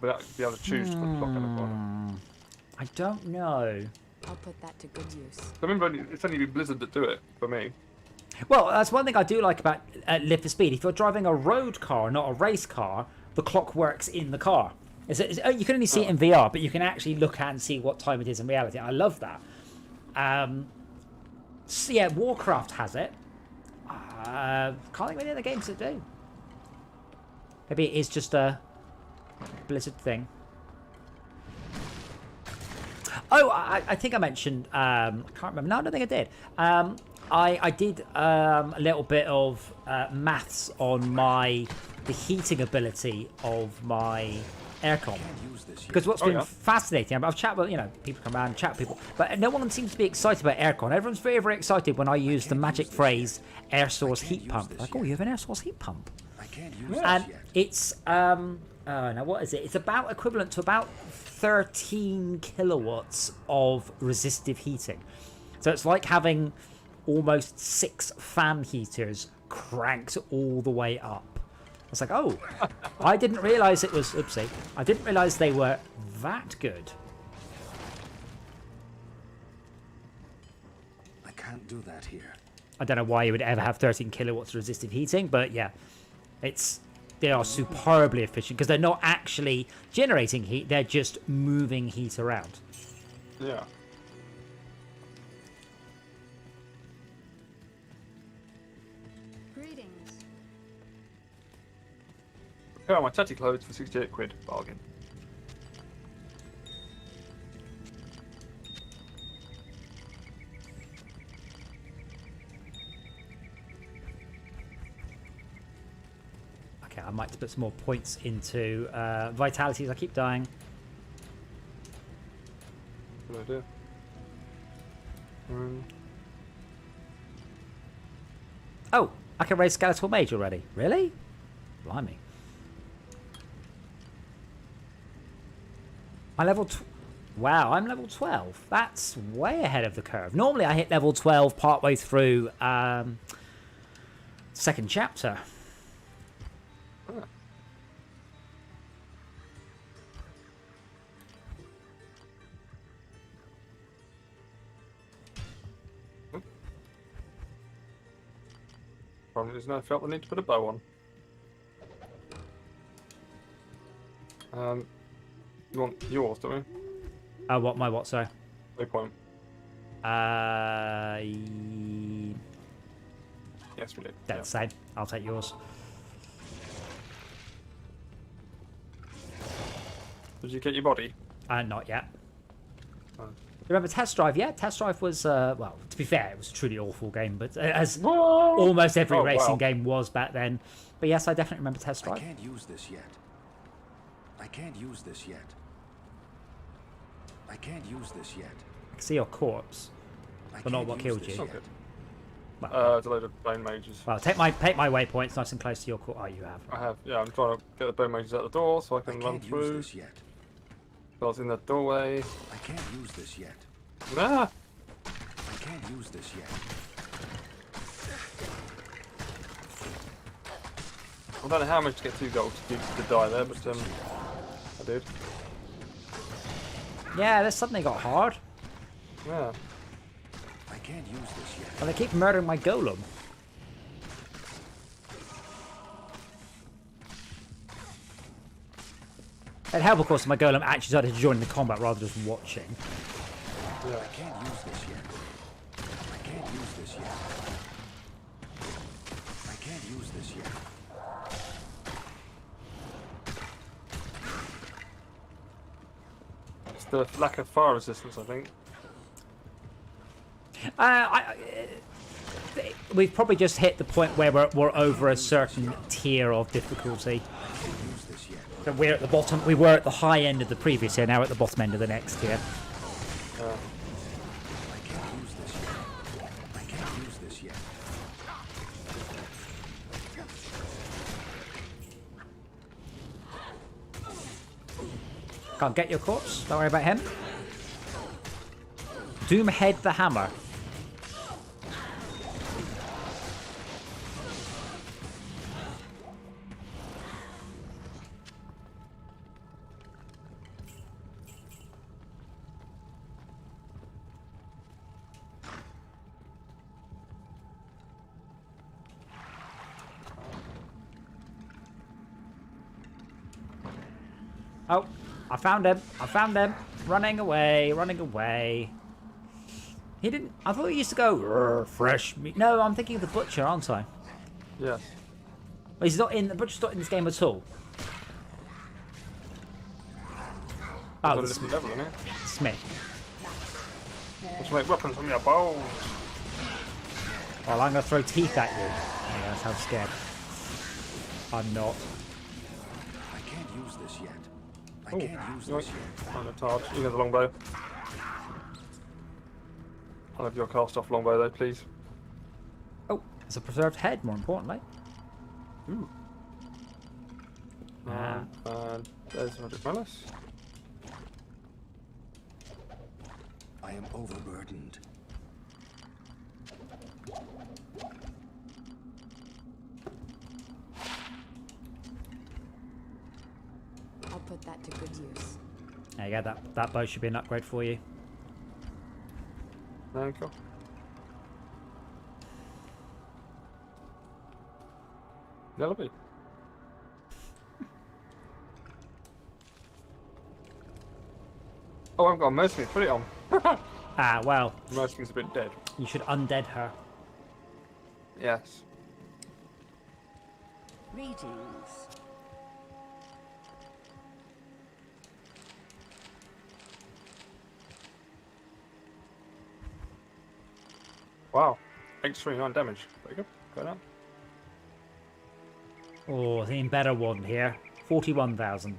But be able to choose to put the clock in the corner. I don't know. I'll put that to good use. I remember it's only Blizzard that do it for me. Well, that's one thing I do like about Live for Speed. If you're driving a road car, not a race car, the clock works in the car. You can only see it in VR, but you can actually look at and see what time it is in reality. I love that. So yeah, Warcraft has it. Can't think of any other games that do. Maybe it is just a Blizzard thing. Oh, I think I mentioned. I can't remember. No, I don't think I did. I did a little bit of maths on the heating ability of my aircon. Because what's been fascinating, I've chatted with, people come around, chat with people, but no one seems to be excited about aircon. Everyone's very, very excited when I use the magic phrase air source heat pump. Like, oh, you have an air source heat pump. I can't use this And yet. it's, now what is it? It's about equivalent to about 13 kilowatts of resistive heating. So it's like having almost 6 fan heaters cranked all the way up. It's like, oh, I didn't realise it was... Oopsie. I didn't realise they were that good. I can't do that here. I don't know why you would ever have 13 kilowatts resistive heating, but yeah, they are superbly efficient because they're not actually generating heat, they're just moving heat around. Yeah. Greetings. Oh, my tatty clothes for 68 quid. Bargain. Okay, I might put some more points into vitalities. I keep dying. Good idea. Oh, I can raise Skeletal Mage already. Really? Blimey. My level... Wow, I'm level 12. That's way ahead of the curve. Normally I hit level 12 partway through second chapter. Huh. Problem is, I felt the need to put a bow on. You want yours, don't we? What, sorry? Waypoint. Yes, we did. Dead same. I'll take yours. Did you get your body? Not yet. Oh. Remember Test Drive? Yeah, Test Drive was, well, to be fair, it was a truly awful game, but as almost every racing game was back then. But yes, I definitely remember Test Drive. I can't use this yet. I can't use this yet. I can't use this yet. I can see your corpse, but not what killed you. Not good. Well, It's a load of bone mages. well, take my waypoints nice and close to your corpse. Oh, you have. I have, yeah, I'm trying to get the bone mages out the door so I I can can't run use through. this yet. I was in the doorway. I can't use this yet. Ah! I can't use this yet. I don't know how much to get 2 gold to die there, but I did. Yeah, this suddenly got hard. Yeah. I can't use this yet. And they keep murdering my golem. It'd help, of course, if my golem actually started to join the combat rather than just watching. Yeah. I can't use this yet. I can't use this yet. I can't use this yet. It's the lack of fire resistance, I think. We've probably just hit the point where we're over a certain tier of difficulty. I can't use this yet. So we're at the bottom. We were at the high end of the previous tier. Now we're at the bottom end of the next tier. I can't use this yet. I can't use this yet. Can't get your corpse. Don't worry about him. Doomhead the Hammer. Oh, I found him. I found him. Running away, running away. He didn't... I thought he used to go, fresh meat. No, I'm thinking of the Butcher, aren't I? Yeah. Well, he's not in... The Butcher's not in this game at all. Oh, Oh, the the different level, isn't it? Smith. Let's make weapons from your bones. Well, I'm going to throw teeth at you. Yeah, that's how scared. I'm not. I can't use this yet. I Oh, can't use this yet. I'm a tard. You know the longbow. I'll have your cast off longbow though, please. Oh, it's a preserved head, more importantly. Ooh. Ah. And there's magic malice. I am overburdened. put that to good use. There you go. That bow should be an upgrade for you. Thank you. That'll be. Oh, I've got a mercenary. Put it on. Ah, well, Mercenary's a bit dead. you should undead her. Yes. Greetings. Wow. Extra 9 damage. Very good. Go down. Oh, the even better one here. 41,000.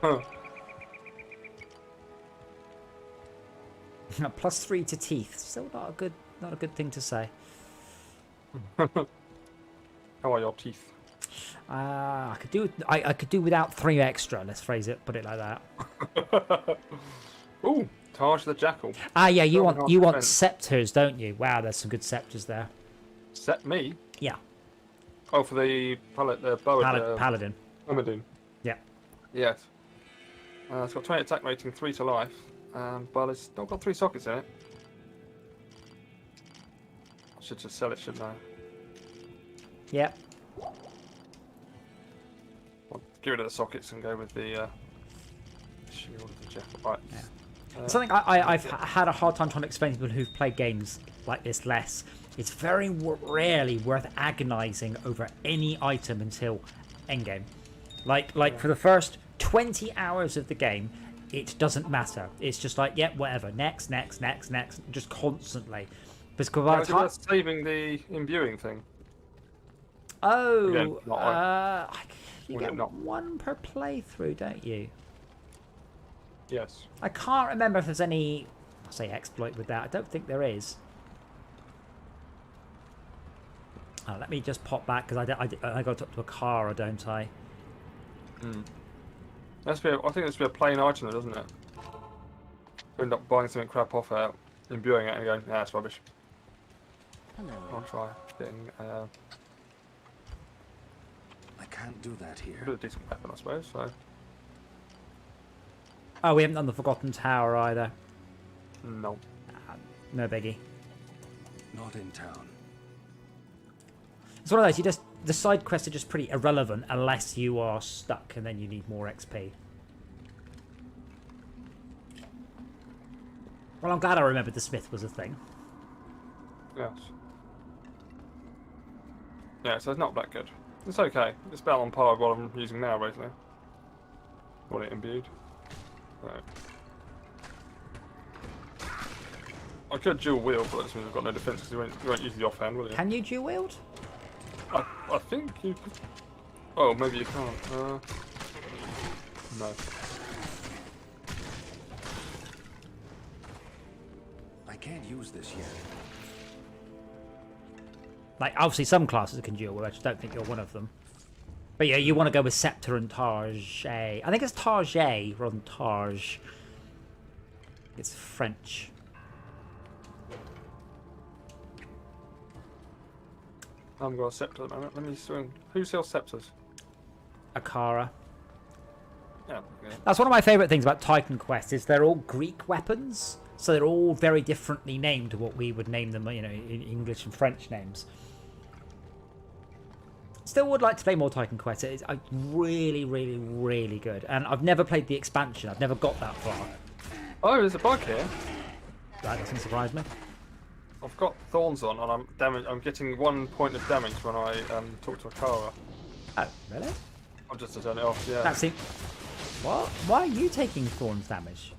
Huh. +3 to teeth. Still not a good thing to say. How are your teeth? I could do without 3 extra. Let's put it like that. Ooh, Taj the Jackal. Ah, yeah, you want 7.5%. scepters, don't you? Wow, there's some good scepters there. Set me? Yeah, Oh, for the boa. paladin. Paladin. Yeah. Yes. It's got 20 attack rating, 3 to life. But it's not got 3 sockets in it. I should just sell it, shouldn't I? Yeah. I'll get rid of the sockets and go with the shield of the jackal. Right. Yeah. Something I've had a hard time trying to explain to people who've played games like this less. It's very rarely worth agonizing over any item until endgame. Like for the first 20 hours of the game, it doesn't matter. It's just like, yeah, whatever. Next, just constantly. Because by the time saving the imbuing thing. oh, Again, you Well, get not. 1 per playthrough, don't you? Yes. I can't remember if there's any, I'll say exploit with that. I don't think there is. Oh, let me just pop back because I got up to a car, don't I? I think it's be a plain item, though, doesn't it? You end up buying something crap off it, imbuing it, and going, nah, it's rubbish. Hello. I'll try getting I can't do that a bit here. of a decent weapon, I suppose. So Oh, we haven't done the Forgotten Tower either. no. No biggie. Not in town. It's one of those, the side quests are just pretty irrelevant unless you are stuck and then you need more XP. Well, I'm glad I remembered the smith was a thing. Yes. Yeah, so it's not that good. It's okay. It's about on par with what I'm using now, basically. What it imbued. Right. I could dual wield, but that just means I've got no defense because you won't use the offhand, will you? Can you dual wield? I think you could. Oh, maybe you can't. No. I can't use this yet. Like, obviously some classes can dual wield, I just don't think you're one of them. But yeah, you want to go with Scepter and Targe. I think it's Targe rather than Targe. It's French. I haven't got a scepter at the moment. Let me swing. Who sells scepters? Akara. Yeah, okay. That's one of my favourite things about Titan Quest is they're all Greek weapons. So they're all very differently named to what we would name them, you know, in English and French names. Still would like to play more Titan Quest. It's really, really, really good. And I've never played the expansion. I've never got that far. Oh, there's a bug here. That doesn't surprise me. I've got thorns on, and I'm getting 1 point of damage when I talk to Akara. Oh, really? I'll just turn it off. Yeah. That seems... What? Why are you taking Thorns damage?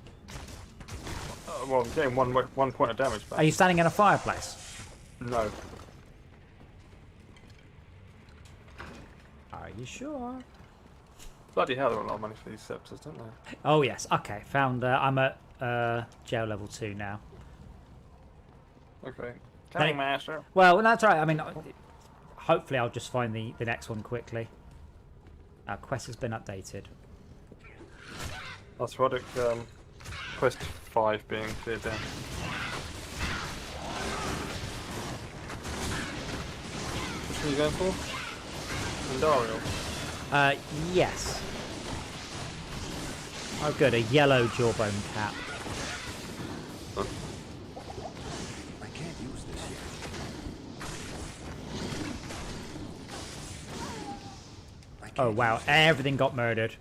Well, I'm getting one point of damage back. Are you standing in a fireplace? No. Are you sure? Bloody hell, they're a lot of money for these scepters, don't they? Oh, yes. Okay, found... I'm at jail level 2 now. Okay. Hey. Coming, master. Well, no, that's all right. I mean, hopefully I'll just find the next one quickly. Our quest has been updated. That's Roddick, quest 5 being cleared down. Which one are you going for? Andariel. Yes. Oh, good. A yellow jawbone cap. I can't use this yet. I can't Oh, wow. use this. Everything got murdered.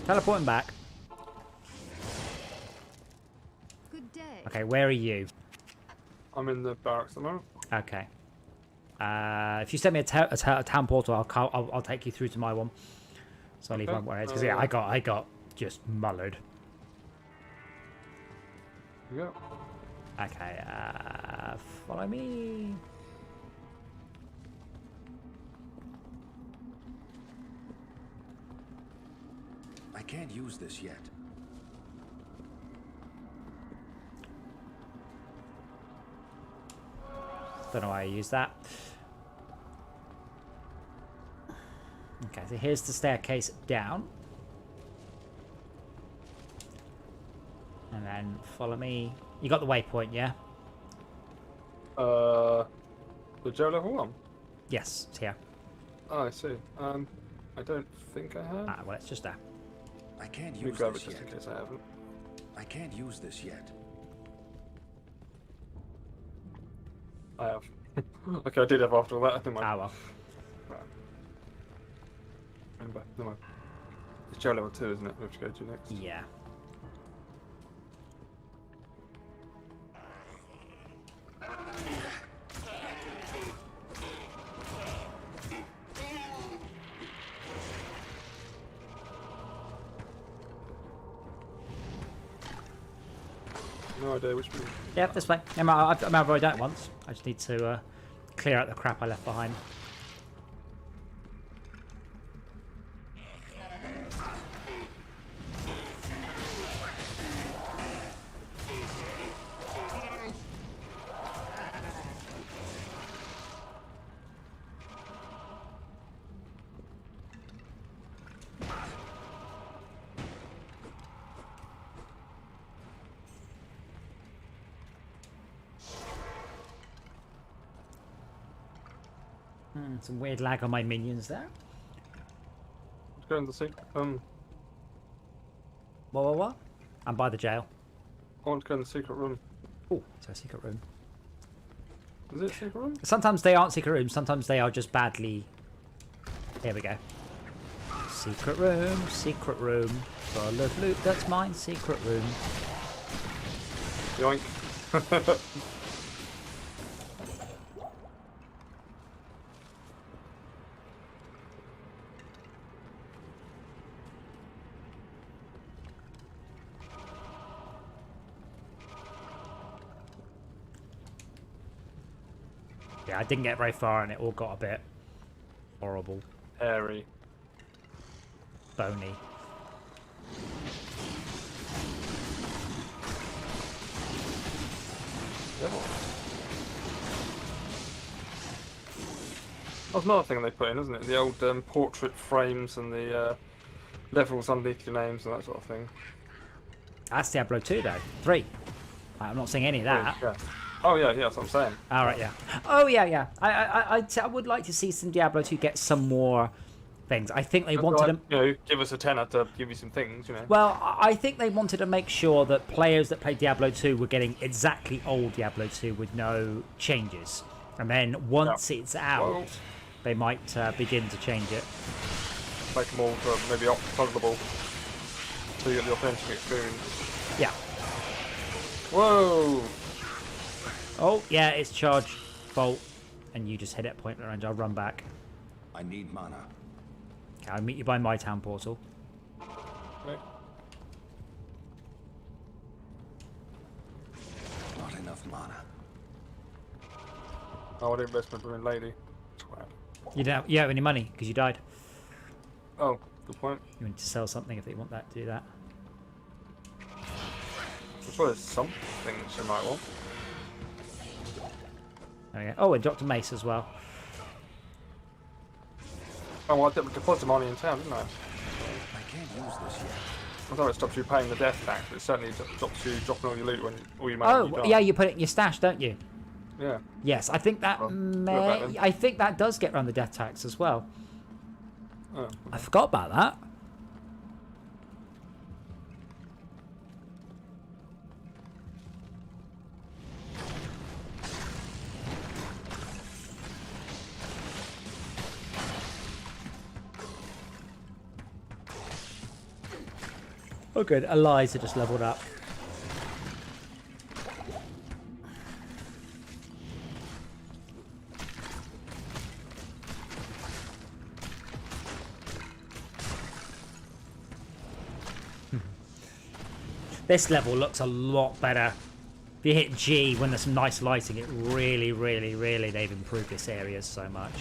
Teleporting back. Good day. Okay, where are you? I'm in the barracks at the moment. Okay. If you send me a town portal, I'll take you through to my one. So I'll leave my worries because yeah, I got just mullered. Yeah. Okay. Follow me. I can't use this yet. Don't know why I use that. Okay, so here's the staircase down. And then follow me. You got the waypoint, yeah? The Joe level 1? Yes, it's here. Oh, I see. I don't think I have. Ah, well, it's just there. I can't Let me use grab this it just yet. in case I haven't. I can't use this yet. I have. Okay, I did have after all that. Never mind. Ah, well. Remember, never mind. It's Joe level 2, isn't it? We have to go to next. Yeah. No idea which one. Yeah, this way. I've already done it once. I just need to clear out the crap I left behind. Some weird lag on my minions there. Let's go in the secret. What? I'm by the jail. I want to go in the secret room. Oh, it's a secret room. Is it a secret room? Sometimes they aren't secret rooms. Sometimes they are just badly... Here we go. Secret room. Full of loot. That's mine. Secret room. Yoink. Yeah, I didn't get very far and it all got a bit horrible. Hairy. Bony. Devil. That's another thing they put in, isn't it? The old portrait frames and the levels underneath your names and that sort of thing. That's Diablo 2 though. 3. I'm not seeing any of that. Yeah. Oh yeah, that's what I'm saying. All right, yeah. Oh yeah. I would like to see some Diablo 2 get some more things. I think they wanted to, You know, give us a tenner to give you some things, you know. well, I think they wanted to make sure that players that played Diablo 2 were getting exactly old Diablo 2 with no changes. And then once it's out, Well, they might begin to change it. make them all maybe uploadable so you get the authentic experience. Yeah. Whoa! Oh, yeah, it's charge bolt. And you just hit it point range. I'll run back. I need mana. Okay, I'll meet you by my town portal. Right. Not enough mana. Oh, what investment for a lady? Twat. You don't have any money because you died. Oh, good point. You need to sell something if they want that to do that. I'm sure there's some things you might want. There we go. Oh, and Dr. Mace as well. Oh, well, I did deposit money in town, didn't I? I can't use this yet. I thought it stops you paying the death tax, but it certainly stops you dropping all your loot when all your money. Oh, when you die. yeah, you put it in your stash, don't you? Yeah. Yes, I think that then. I think that does get around the death tax as well. Oh. I forgot about that. Oh, good. Eliza just leveled up. This level looks a lot better. If you hit G when there's some nice lighting, it really, really, really, they've improved this area so much.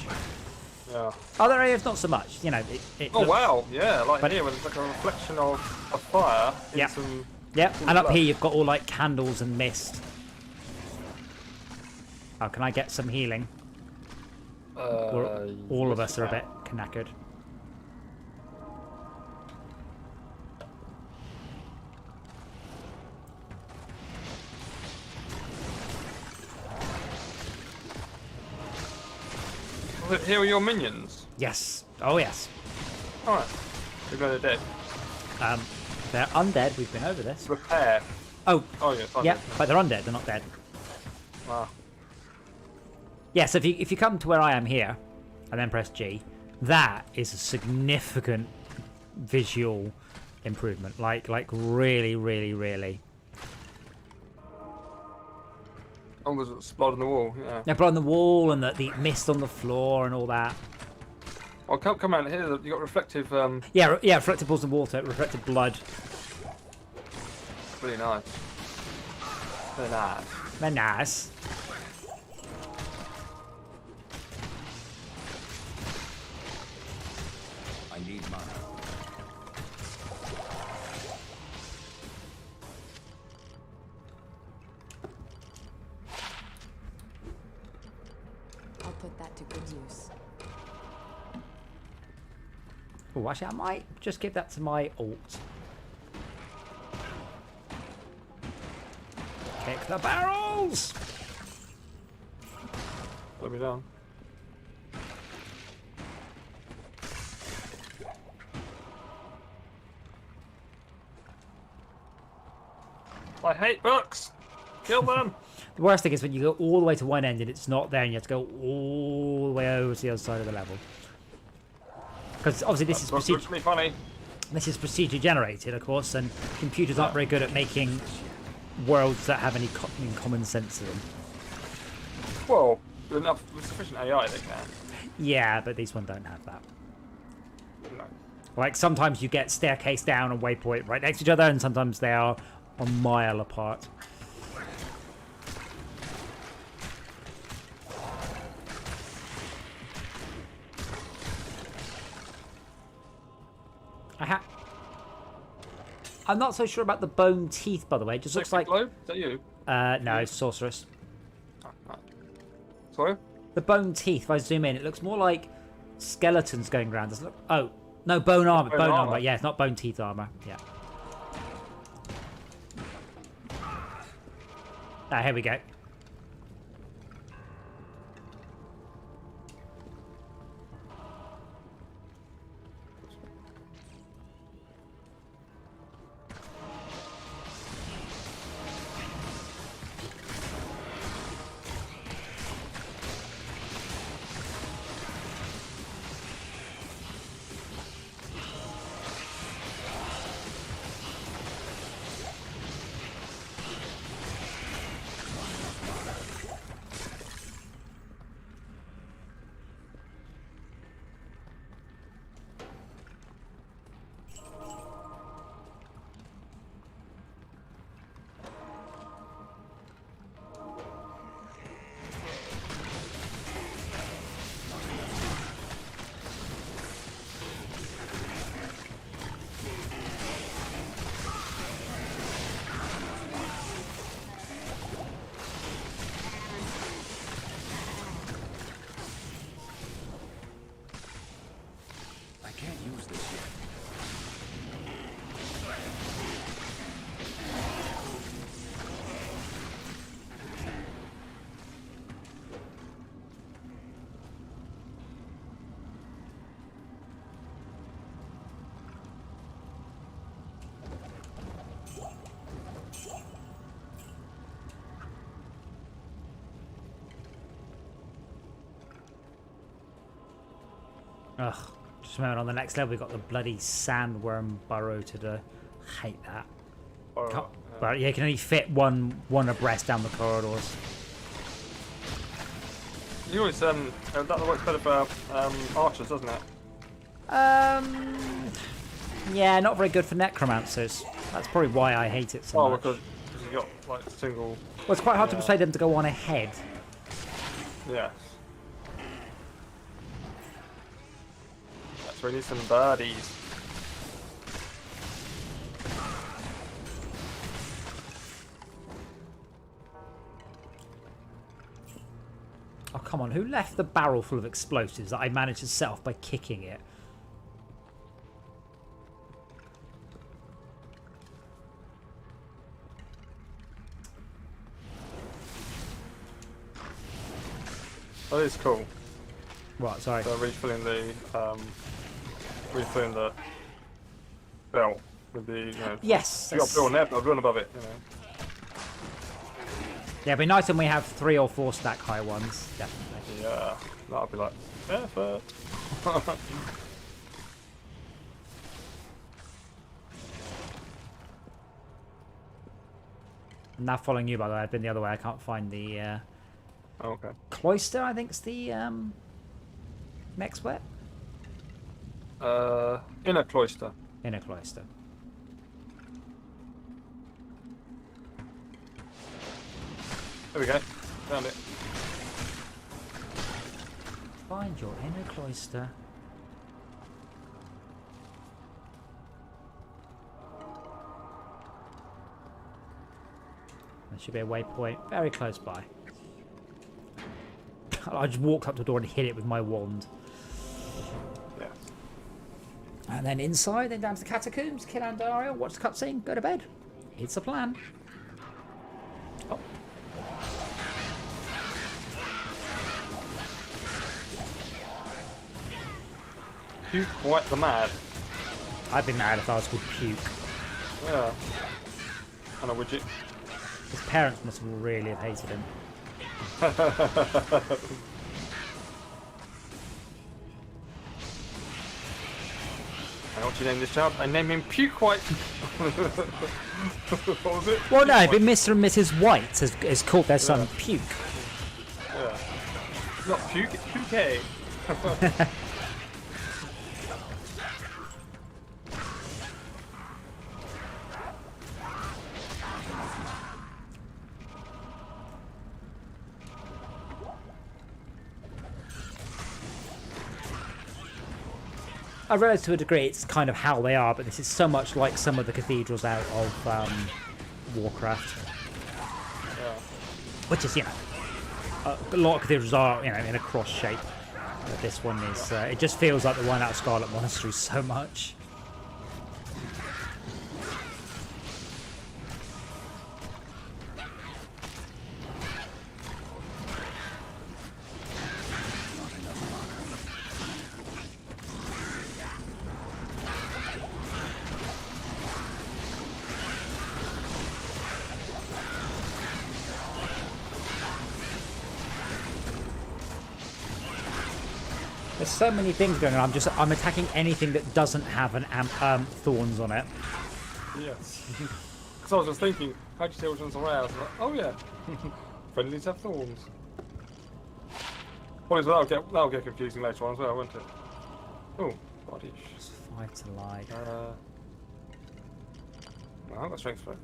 Yeah. Other areas, not so much. You know, it Oh looks, wow, yeah, like but, here, when it's like a reflection of a fire. In yeah. some Yep, cool and up blood. here you've got all like candles and mist. Oh, can I get some healing? All of yes, us you are a can. bit knackered. Here are your minions. Yes. Oh, yes. Alright. They're going to dead. They're undead. We've been over this. Repair. Oh, Oh, yes. yeah, but they're undead. They're not dead. Wow. Yeah, so if you come to where I am here, and then press G, that is a significant visual improvement. Like really, really, really. Oh, there's a spot on the wall, yeah. Yeah, but on the wall and the mist on the floor and all that. Oh, come out here. You got reflective. Yeah, reflective balls of water, reflective blood. Really nice. Very nice. They're nice. I need mana. I'll put that to good use. Oh, actually, I might just give that to my alt. Kick the barrels! Let me down. I hate books. Kill them. The worst thing is when you go all the way to one end and it's not there and you have to go all the way over to the other side of the level. Because obviously this is Looks procedure. me funny. This is procedure generated, of course, and computers aren't very good at making worlds that have any common sense to them. Well, with sufficient AI, they can. Yeah, but these ones don't have that. No. Like sometimes you get staircase down and waypoint right next to each other, and sometimes they are a mile apart. I'm not so sure about the bone teeth, by the way. It just looks like... Globe? Is that you? No, it's sorceress. Sorry? The bone teeth, if I zoom in, it looks more like skeletons going around. Doesn't it look... Oh, no, bone armor. Bone armor. Yeah, it's not bone teeth armor. Yeah. Ah, here we go. I can't use this yet. Ugh. Just remember on the next level we've got the bloody sandworm burrow to Hate that. Or, But yeah, you can only fit one abreast down the corridors. you always that works better for archers, doesn't it? Yeah, not very good for necromancers. That's probably why I hate it so much. Because you got like single. Well, it's quite hard to persuade them to go on ahead. Yes. That's where we need some birdies. Oh, come on. Who left the barrel full of explosives that I managed to set off by kicking it? That is cool. What? Sorry. Refilling the bell with the Yes. You got a bill on there, but a bill above it. Yeah, it'd be nice when we have 3 or 4 stack high ones. Definitely. Yeah, that'll be like effort. I'm now following you, by the way. I've been the other way. I can't find the Okay. cloister. I think's the next wet. Inner cloister. Inner cloister. There we go. Found it. Find your inner cloister. There should be a waypoint very close by. I just walked up to the door and hit it with my wand. Yes. And then inside, then down to the catacombs, kill Andariel, watch the cutscene, go to bed. It's a plan. Oh. Puke White the Mad. I'd be mad if I was called Puke. Yeah. And a widget. His parents must really have hated him. And what do you name this child? I name him Puke White. What was it? Well, no, but Mr. and Mrs. White has called their son Puke. Yeah. It's not Puke, it's Puke. I realise to a degree it's kind of how they are, but this is so much like some of the cathedrals out of Warcraft. Yeah. Which is, a lot of cathedrals are, in a cross shape. But this one is, it just feels like the one out of Scarlet Monastery so much. There's so many things going on. I'm attacking anything that doesn't have an thorns on it. Yes. Because I was just thinking, how'd you tell which one's away? I was like, oh yeah. Friendlies have thorns. Well, that'll get confusing later on as well, won't it? Oh, body. Just 5 to light. I haven't got strength for it.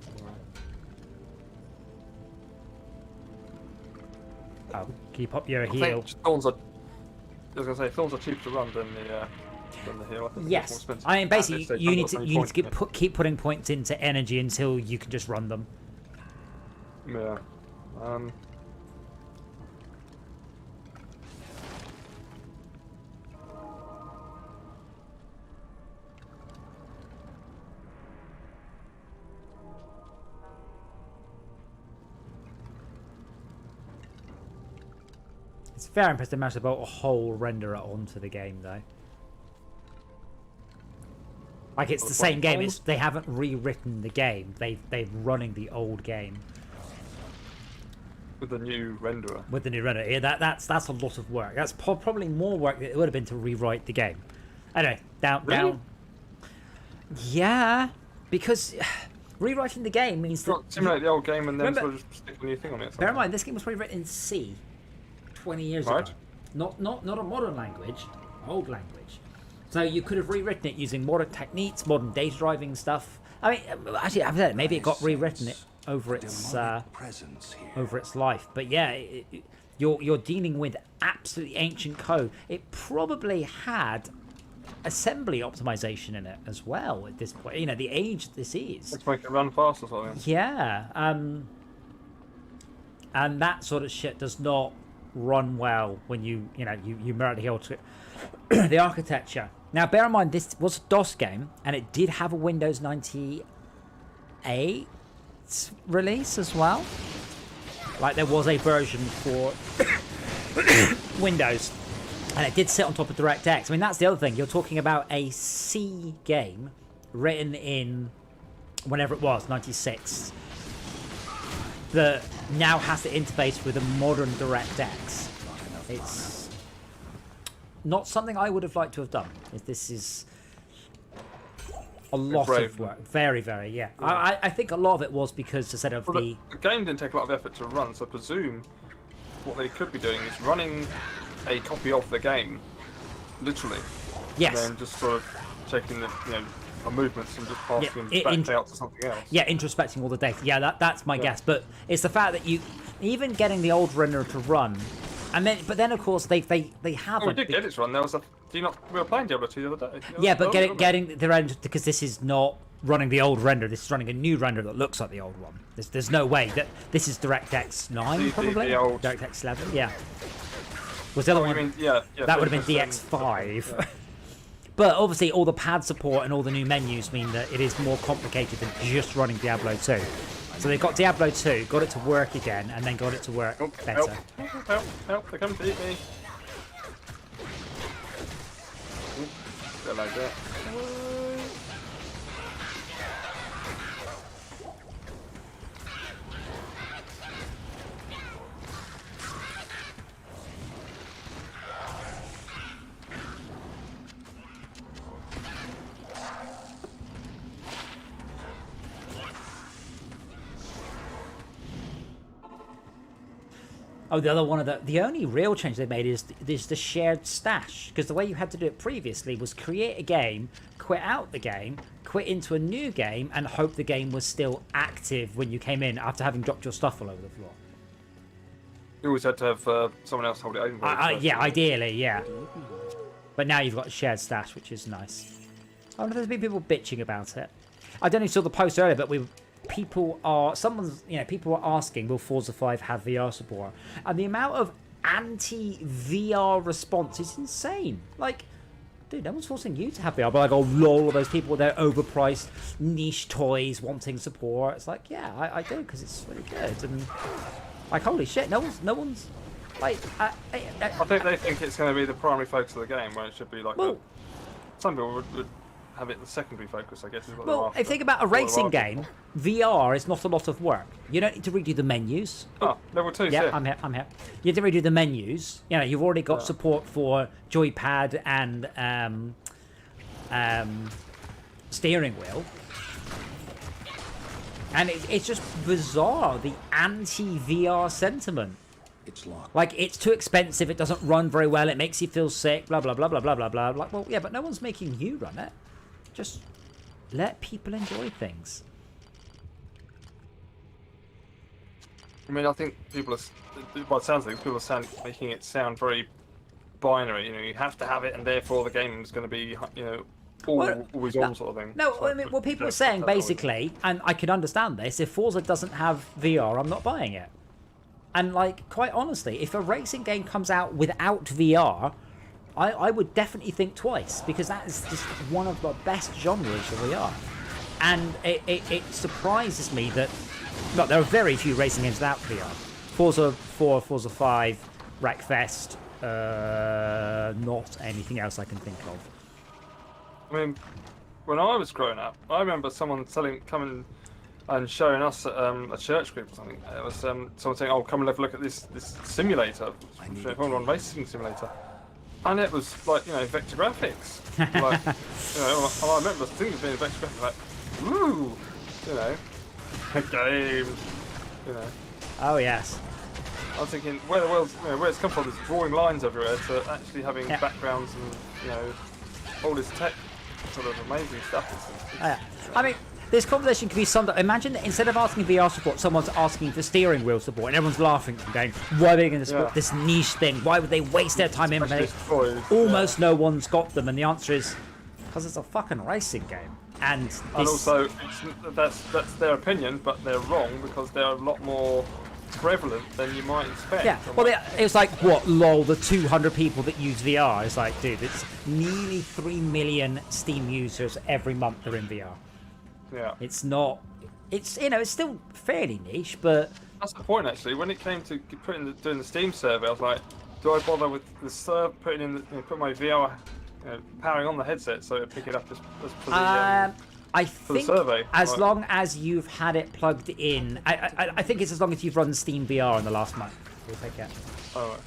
Oh, can you pop your I heal? think thorns are. I was going to say thorns are cheaper to run than the heal. I think Yes, more expensive. I mean basically you need to keep keep putting points into energy until you can just run them. Yeah. It's very impressive they managed to build a whole renderer onto the game though. Like it's the same game. They haven't rewritten the game. They've running the old game With the new renderer. with the new renderer. Yeah, that's a lot of work. That's probably more work than it would have been to rewrite the game. Anyway, down. Really? Yeah. because rewriting the game means that Simulate the old game and then Remember- sort of just stick a new thing on it. bear in mind this game was rewritten in C 20 years Right. ago, not a modern language, old language. So you could have rewritten it using modern techniques, modern data driving stuff. I mean, actually, I've said maybe it got rewritten over its presence here. over its life. But yeah, you're dealing with absolutely ancient code. It probably had assembly optimization in it as well at this point. You know, the age this is. Let's make it run fast or something. Yeah, and that sort of shit does not run well when you mirror the architecture. Now, bear in mind this was a DOS game, and it did have a Windows 98 release as well. Like there was a version for Windows, and it did sit on top of DirectX. I mean, that's the other thing. You're talking about a C game written in whenever it was, 96, that now has to interface with a modern DirectX. It's not something I would have liked to have done. This is a lot of work. Very, very, yeah. I think a lot of it was because instead of The game didn't take a lot of effort to run, so I presume what they could be doing is running a copy of the game, literally. Yes. And then just sort of checking the movements and just passing them back out to something else. Yeah, introspecting all the data. Yeah, that's my guess. But it's the fact that you even getting the old render to run, and then then of course they haven't. Oh, we did get it to run. There was we were playing Diablo 2 the other day. Yeah, but getting the render, because this is not running the old render. This is running a new render that looks like the old one. There's no way that this is DirectX 9 probably. The old... DirectX 11. Yeah. Was the other one? Mean, yeah, that would have been DX5. Yeah. But obviously, all the pad support and all the new menus mean that it is more complicated than just running Diablo 2. So they got Diablo 2, got it to work again, and then got it to work better. Help, they're coming to eat me. They're like that. Oh, the other one of the only real change they made is the shared stash, because the way you had to do it previously was create a game, quit out the game, quit into a new game, and hope the game was still active when you came in after having dropped your stuff all over the floor. You always had to have someone else hold it open. Yeah, ideally, yeah. But now you've got a shared stash, which is nice. I wonder if there's been people bitching about it. I don't know if you saw the post earlier, but people are asking, will Forza 5 have VR support? And the amount of anti-VR response is insane. Like, dude, no one's forcing you to have VR, but like, oh lol, all those people with their overpriced niche toys wanting support. It's like, yeah, I do, because it's really good. And like, holy shit, no one's like, I think they think it's going to be the primary focus of the game, where it should be like some people would have it the secondary focus, I guess. Is what well, if you think about a racing game, VR is not a lot of work. You don't need to redo the menus. Oh, level 2, yeah. I'm here. You don't redo the menus. You know, you've already got support for joypad and steering wheel. And it's just bizarre, the anti-VR sentiment. It's locked. Like, it's too expensive, it doesn't run very well, it makes you feel sick, blah, blah, blah, blah, blah, blah, blah. Like, well, yeah, but no one's making you run it. Just let people enjoy things. I mean, I think people are, well, it sounds like people are making it sound very binary. You know, you have to have it, and therefore the game is going to be, always on sort of thing. No, I mean, what people are saying basically, and I can understand this, if Forza doesn't have VR, I'm not buying it. And like, quite honestly, if a racing game comes out without VR, I would definitely think twice, because that is just one of the best genres of VR. And it surprises me that, look, there are very few racing games without VR. Forza 4, Forza 5, Wreckfest, not anything else I can think of. I mean, when I was growing up, I remember someone coming and showing us a church group or something. It was someone saying, "Oh, come and have a look at this simulator, on racing simulator," and it was like, vector graphics. Like, I remember thinking of being vector graphics. Like, Ooh, you know, games. You know, Oh yes. I was thinking where the world's, you know, where it's come from. Is drawing lines everywhere to actually having backgrounds and you know all this tech sort of amazing stuff. Oh, yeah. I mean, this conversation could be summed up. Imagine that instead of asking VR support, someone's asking for steering wheel support, and everyone's laughing and going, "Why are they going to support this niche thing? Why would they waste their time in it? Almost no one's got them." And the answer is because it's a fucking racing game. And also, that's their opinion, but they're wrong because they're a lot more prevalent than you might expect. Yeah, well, it's like, what, lol, the 200 people that use VR. It's like, dude, it's nearly 3 million Steam users every month that are in VR. Yeah. It's not, it's, you know, it's still fairly niche, but... That's the point, actually. When it came to doing the Steam survey, I was like, do I bother with the putting my VR, powering on the headset so it pick it up as for the... I think survey, as long as you've had it plugged in, I think it's as long as you've run Steam VR in the last month. We'll take it. Oh, right.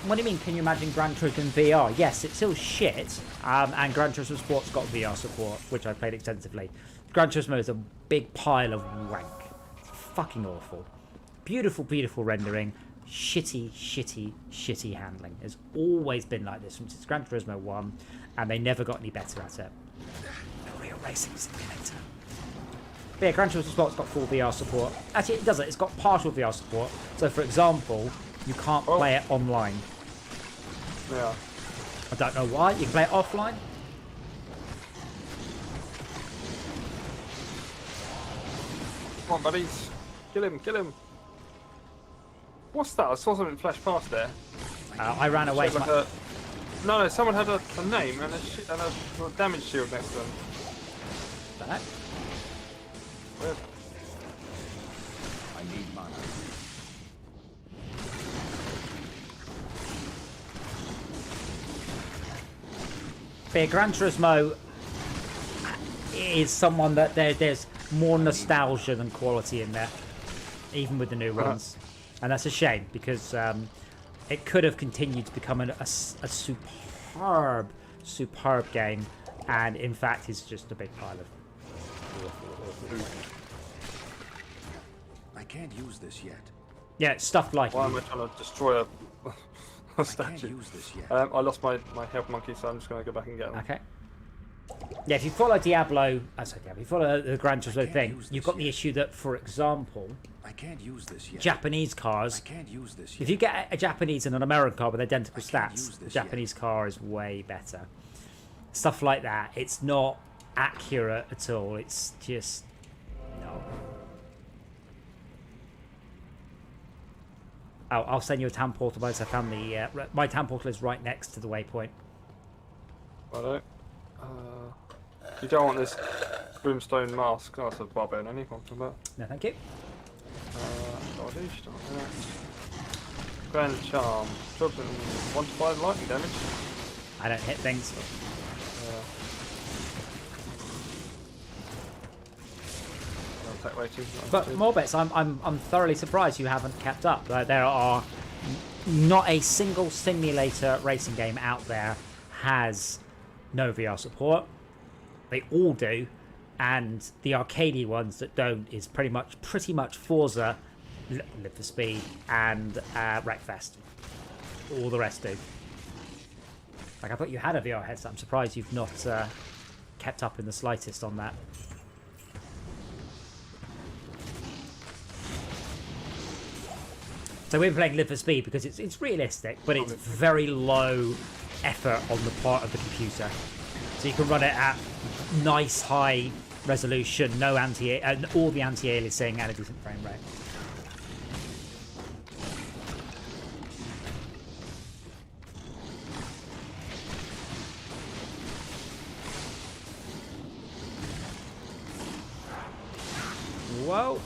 What do you mean? Can you imagine Gran Turismo in VR? Yes, it's still shit. And Gran Turismo Sport's got VR support, which I played extensively. Gran Turismo is a big pile of wank. It's fucking awful. Beautiful, beautiful rendering. Shitty, shitty, shitty handling. It's always been like this since Gran Turismo 1, and they never got any better at it. Racing simulator. But yeah, Gran Turismo Sport's got full VR support. Actually, it doesn't. It's got partial VR support. So, for example, you can't play it online. Yeah. I don't know why. You can play it offline. Come on, buddies. Kill him, kill him. What's that? I saw something flash past there. I ran away from like No, someone had a name and a damage shield next to them. that. Where? I need mana. But yeah, Gran Turismo is someone that there's more nostalgia than quality in there, even with the new ones. And that's a shame because it could have continued to become a superb, superb game, and in fact is just a big pile of awful. I can't use this yet. Yeah, stuff like Why am I trying to destroy a statue? I can't use this yet. I lost my health monkey, so I'm just going to go back and get them. Okay. Yeah, if you follow Diablo, if you follow the Gran Turismo thing, you've got the issue that, for example, I can't use this yet. Japanese cars. I can't use this yet. If you get a Japanese and an American car with identical can't use stats, the this Japanese car is way better. Stuff like that. It's not accurate at all. It's just no. Oh, I'll send you a town portal once I found the. My town portal is right next to the waypoint. Righto. You don't want this brimstone mask. Oh, that's a barbarian any talking about. No, thank you. Grand charm. 1 to 5 lightning damage. I don't hit things. Attack rating. But Morbets, I'm thoroughly surprised you haven't kept up. There are not a single simulator racing game out there has no VR support. They all do, and the arcadey ones that don't is pretty much Forza, Live for Speed, and Wreckfest. All the rest do. Like, I thought you had a VR headset. I'm surprised you've not kept up in the slightest on that. So we're playing Live for Speed because it's realistic, but it's very low effort on the part of the computer. So you can run it at nice high resolution, no all the anti-aliasing, and a decent frame rate. Whoa.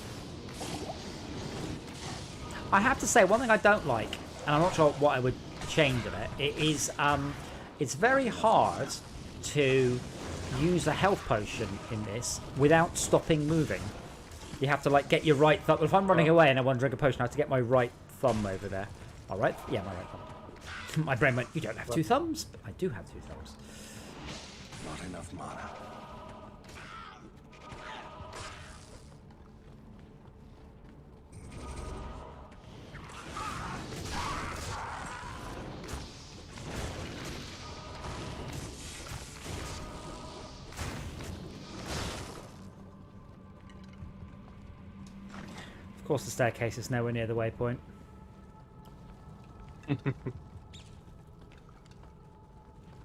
I have to say, one thing I don't like, and I'm not sure what I would change of it is it's very hard to use a health potion in this without stopping moving. You have to like get your right thumb. If I'm running away and I want to drink a potion, I have to get my right thumb over there. All right? Yeah, my right thumb. My brain went, you don't have two thumbs? But I do have two thumbs. Not enough mana. course, the staircase is nowhere near the waypoint.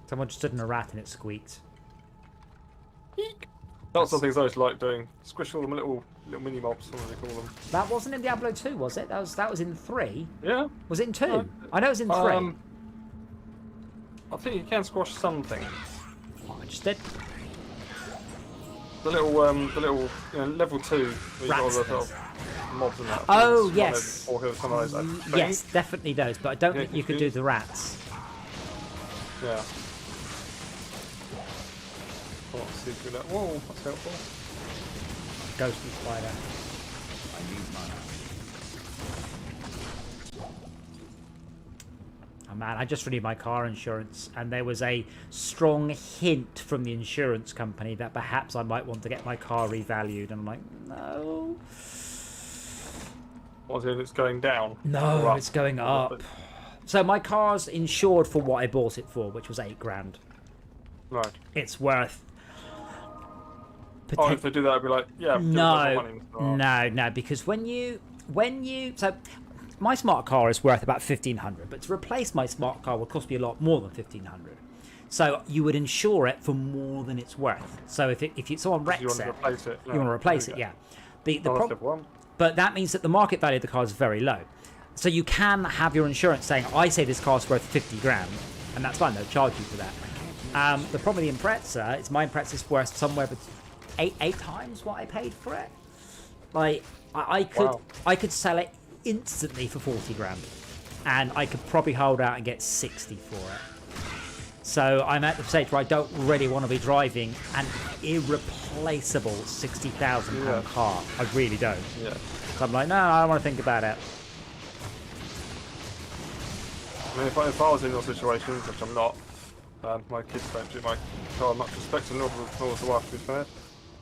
Someone just stood in a rat and it squeaked. Lots of things I just like doing. Squish all them little mini mobs, what do they call them? That wasn't in Diablo 2, was it? That was in 3. Yeah. Was it in 2? I know it was in 3. I think you can squash some things. Oh, I just did. The little level 2. Where you got all the sort of mobs and that. Oh, yes. Or some of those, I think. Yes, definitely those, but I don't think you could do the rats. Yeah. Can't see through that. Whoa, that's helpful. Ghostly spider. I need mana. Oh man, I just renewed my car insurance, and there was a strong hint from the insurance company that perhaps I might want to get my car revalued. And I'm like, no. What's it? It's going down? No, it's going up. So my car's insured for what I bought it for, which was $8,000. Right. It's worth. Oh, if they do that, I'd be like, yeah. No, because when you so my smart car is worth about $1,500, but to replace my smart car would cost me a lot more than $1,500. So you would insure it for more than it's worth. So if someone wrecks you want to replace it, you want to replace it, yeah. But that means that the market value of the car is very low. So you can have your insurance saying, I say this car's worth $50,000, and that's fine. They'll charge you for that. The problem with the Impreza is my Impreza is worth somewhere between eight times what I paid for it. Like I could sell it instantly for $40,000, and I could probably hold out and get 60 for it. So I'm at the stage where I don't really want to be driving an irreplaceable £60,000 car. I really don't. Yeah. So I'm like, no, I don't want to think about it. I mean, if I was in your situation, which I'm not, my kids don't treat my car much respect, and nor does the wife, to be fair.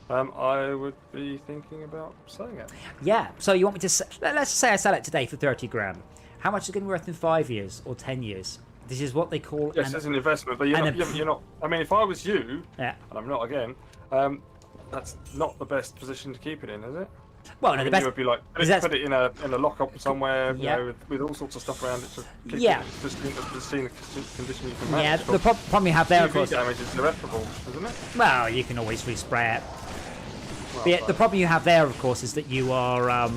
I would be thinking about selling it. Yeah. So you want me to? Let's say I sell it today for $30,000. How much is it going to be worth in 5 years or 10 years? This is what they call. Yes, it's an investment, but you're not. I mean, if I was you, and I'm not again, that's not the best position to keep it in, is it? Well, no, the best. You would be like, put it in a lockup somewhere, you know, with all sorts of stuff around it to keep it just in the condition you can manage. Yeah, the problem you have there, of course. damage is irreparable, isn't it? Well, you can always respray it. But yeah, the problem you have there, of course, is that you are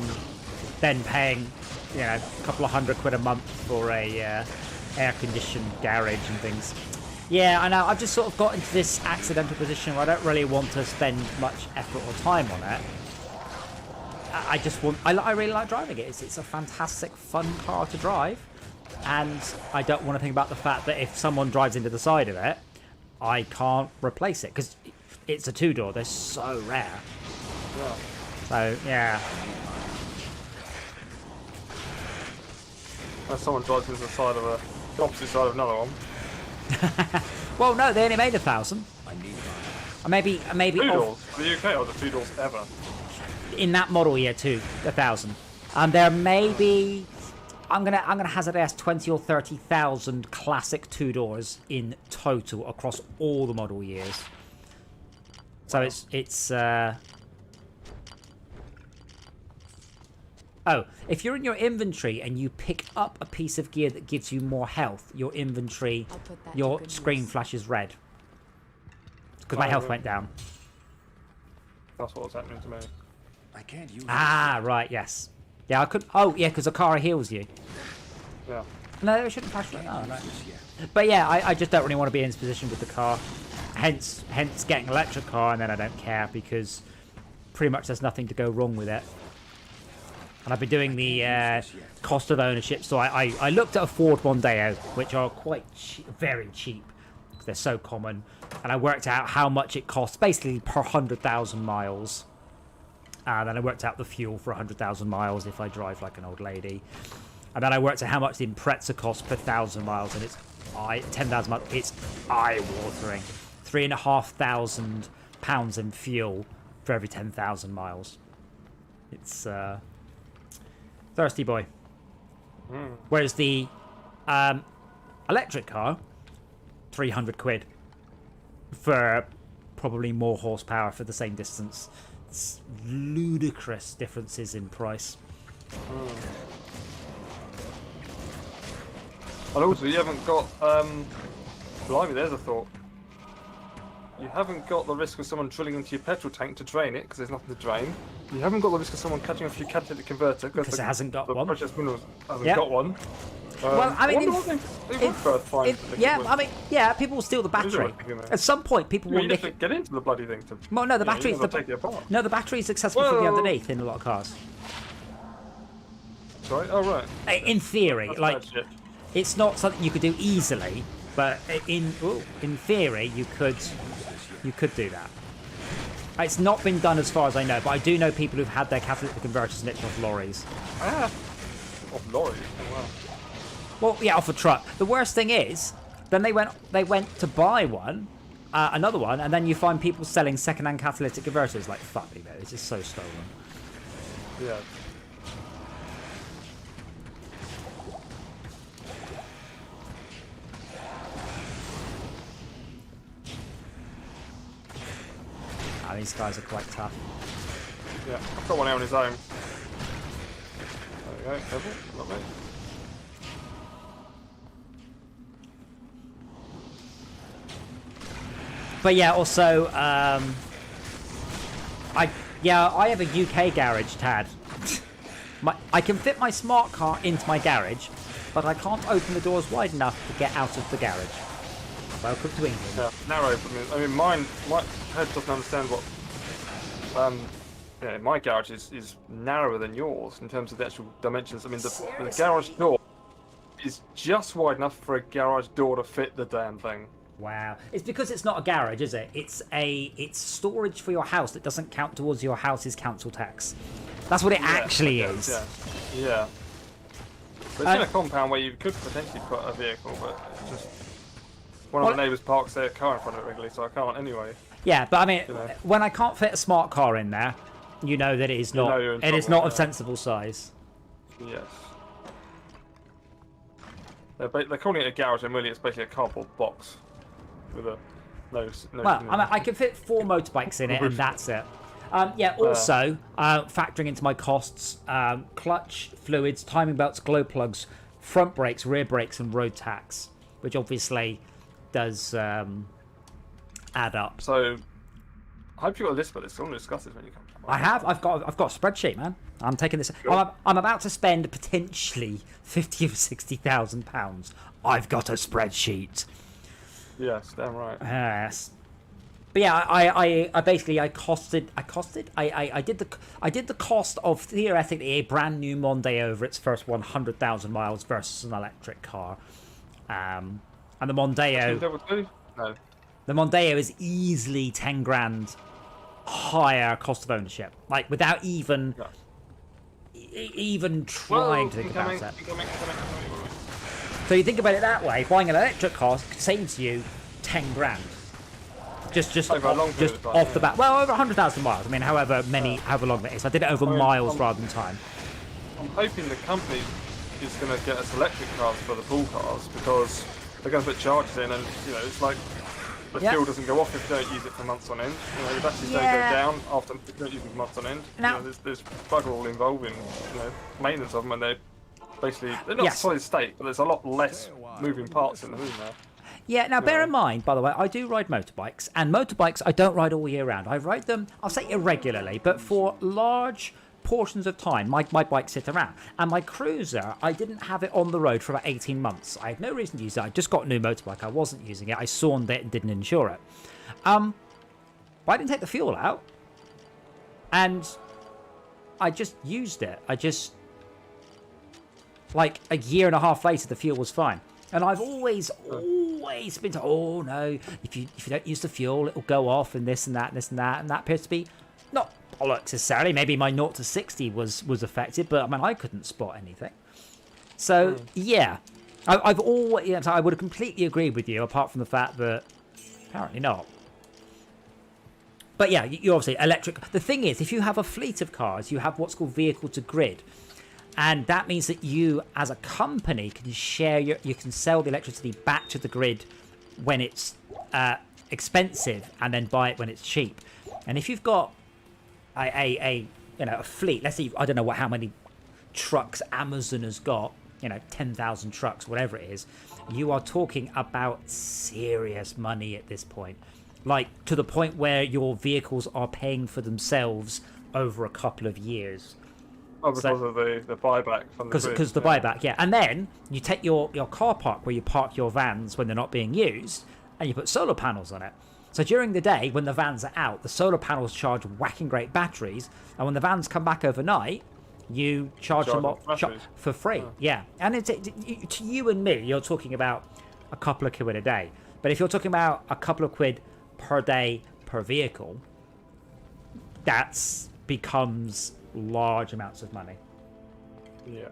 then paying, you know, a couple of £100 a month for a air-conditioned garage and things. Yeah, I know. I've just sort of got into this accidental position where I don't really want to spend much effort or time on it. I really like driving it. It's a fantastic, fun car to drive, and I don't want to think about the fact that if someone drives into the side of it, I can't replace it because it's a two-door. They're so rare. Yeah. So yeah. Unless someone drives into the opposite side of another one. Well, no, they only made 1,000. I need Maybe two doors for the UK, or the 2 doors ever. In that model year too, 1,000. There may be, I'm gonna hazard a guess 20 or 30,000 classic 2-doors in total across all the model years. So it's oh, if you're in your inventory and you pick up a piece of gear that gives you more health, your inventory, your screen flashes red. Because my health went down. That's what was happening to me. I can't use Right, yes. Yeah, I could. Oh, yeah, because the car heals you. Yeah. No, it shouldn't flash red. Oh, no. But yeah, I just don't really want to be in this position with the car. Hence getting an electric car, and then I don't care because pretty much there's nothing to go wrong with it. And I've been doing the cost of ownership, so I looked at a Ford Mondeo, which are quite very cheap because they're so common, and I worked out how much it costs basically per 100,000 miles. And then I worked out the fuel for 100,000 miles if I drive like an old lady. And then I worked out how much the Impreza costs per 1,000 miles, and it's 10,000 miles. It's eye-watering. £3,500 in fuel for every 10,000 miles. It's thirsty boy. Whereas the electric car, £300 for probably more horsepower for the same distance. It's ludicrous differences in price. And also, you haven't got. Blimey, there's a thought. You haven't got the risk of someone drilling into your petrol tank to drain it, because there's nothing to drain. You haven't got the risk of someone cutting off your catalytic converter, because it hasn't got one. Precious minerals hasn't Yep. got one. Well, I mean, people will steal the battery. At some point, people will You nick have it. to get into the bloody thing to. Well, no, the you battery's gotta take it apart. no, the battery's accessible from the Whoa. underneath in a lot of cars. Sorry. Oh right. In theory, That's like bad shit. it's not something you could do easily, but in theory, you could do that. It's not been done as far as I know, but I do know people who've had their catalytic converters nicked off lorries. Off lorries. Oh, wow. Well, yeah, off a truck. The worst thing is, then they went to buy another one, and then you find people selling second-hand catalytic converters. Like, fuck me, man, it's just so stolen. Yeah. These guys are quite tough. Yeah. I've got one out on his own. There we go. Careful. Not me. But yeah, also, I have a UK garage, Tad. I can fit my smart car into my garage, but I can't open the doors wide enough to get out of the garage. Welcome to England. Yeah, narrow. I mean, my head doesn't understand what. My garage is narrower than yours in terms of the actual dimensions. I mean, the garage door is just wide enough for a garage door to fit the damn thing. Wow. It's because it's not a garage, is it? It's storage for your house that doesn't count towards your house's council tax. That's what it actually is. Yeah. But it's in a compound where you could potentially put a vehicle, but it's just one of the neighbours parks their car in front of it regularly, so I can't anyway. Yeah, but I mean, when I can't fit a smart car in there, you know that it is not. It is not of sensible size. Yes. They're calling it a garage, and really it's basically a cardboard box with a no. Well, I mean, I can fit 4 motorbikes in it, and that's it. Also, factoring into my costs, clutch, fluids, timing belts, glow plugs, front brakes, rear brakes, and road tax, which obviously does add up. So, I hope you got a list for this. I want to discuss this when you come. I have. I've got a spreadsheet, man. I'm taking this. I'm about to spend potentially £50,000 or £60,000. I've got a spreadsheet. Yes, damn right. Yes. But yeah, I did the cost of theoretically a brand new Mondeo over its first 100,000 miles versus an electric car, and the Mondeo. No. The Mondeo is easily 10 grand higher cost of ownership, like without even trying to think about it. So you think about it that way, buying an electric car saves you 10 grand. Just off the bat. Well, over 100,000 miles. I mean, however long that is. I did it over miles rather than time. I'm hoping the company is going to get us electric cars for the pool cars, because they're going to put chargers in, and it's like the fuel doesn't go off if you don't use it for months on end. The batteries don't go down after if you don't use them for months on end. Now, there's bugger all involved in maintenance of them, and they're not solid state, but there's a lot less moving parts in the room now. Yeah, now bear in mind, by the way, I do ride motorbikes, and motorbikes I don't ride all year round. I ride them, I'll say irregularly, but for large portions of time, my bike sits around. And my cruiser, I didn't have it on the road for about 18 months. I had no reason to use it. I just got a new motorbike. I wasn't using it. I sawned it and didn't insure it. But I didn't take the fuel out, and I just used it. Like a year and a half later, the fuel was fine. And I've always been told, oh no, if you don't use the fuel, it'll go off, and this and that and this and that. And that appears to be not bollocks necessarily. Maybe my 0 to 60 was affected, but I mean, I couldn't spot anything. So yeah, I've always, I would have completely agreed with you, apart from the fact that apparently not. But yeah, you obviously electric. The thing is, if you have a fleet of cars, you have what's called vehicle to grid. And that means that you, as a company, can you can sell the electricity back to the grid when it's expensive, and then buy it when it's cheap. And if you've got a fleet, let's say I don't know how many trucks Amazon has got, 10,000 trucks, whatever it is, you are talking about serious money at this point. Like, to the point where your vehicles are paying for themselves over a couple of years. Oh, because of the buyback from the Because the buyback, yeah. And then you take your car park where you park your vans when they're not being used, and you put solar panels on it. So during the day, when the vans are out, the solar panels charge whacking great batteries, and when the vans come back overnight, you charge them for free. Yeah. And to you and me, you're talking about a couple of quid a day. But if you're talking about a couple of quid per day per vehicle, that's becomes large amounts of money. Yes.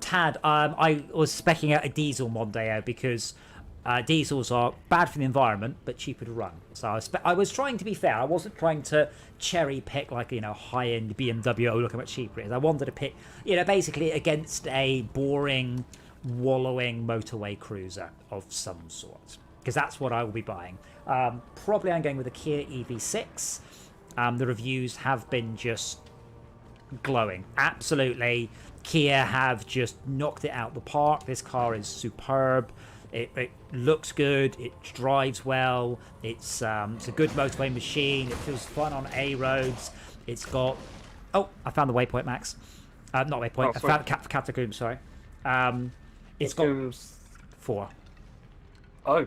Tad, I was specking out a diesel Mondeo because diesels are bad for the environment but cheaper to run. So I was trying to be fair. I wasn't trying to cherry pick like high-end BMW. Oh, look how much cheaper it is. I wanted to pick basically against a boring, wallowing motorway cruiser of some sort, because that's what I will be buying. Probably I'm going with a Kia EV6. The reviews have been just glowing. Absolutely. Kia have just knocked it out the park. This car is superb. It looks good. It drives well. It's a good motorway machine. It feels fun on A roads. It's got... Oh, I found the waypoint, Max. Not waypoint. I found Catacombs, sorry. It's got 4. Oh.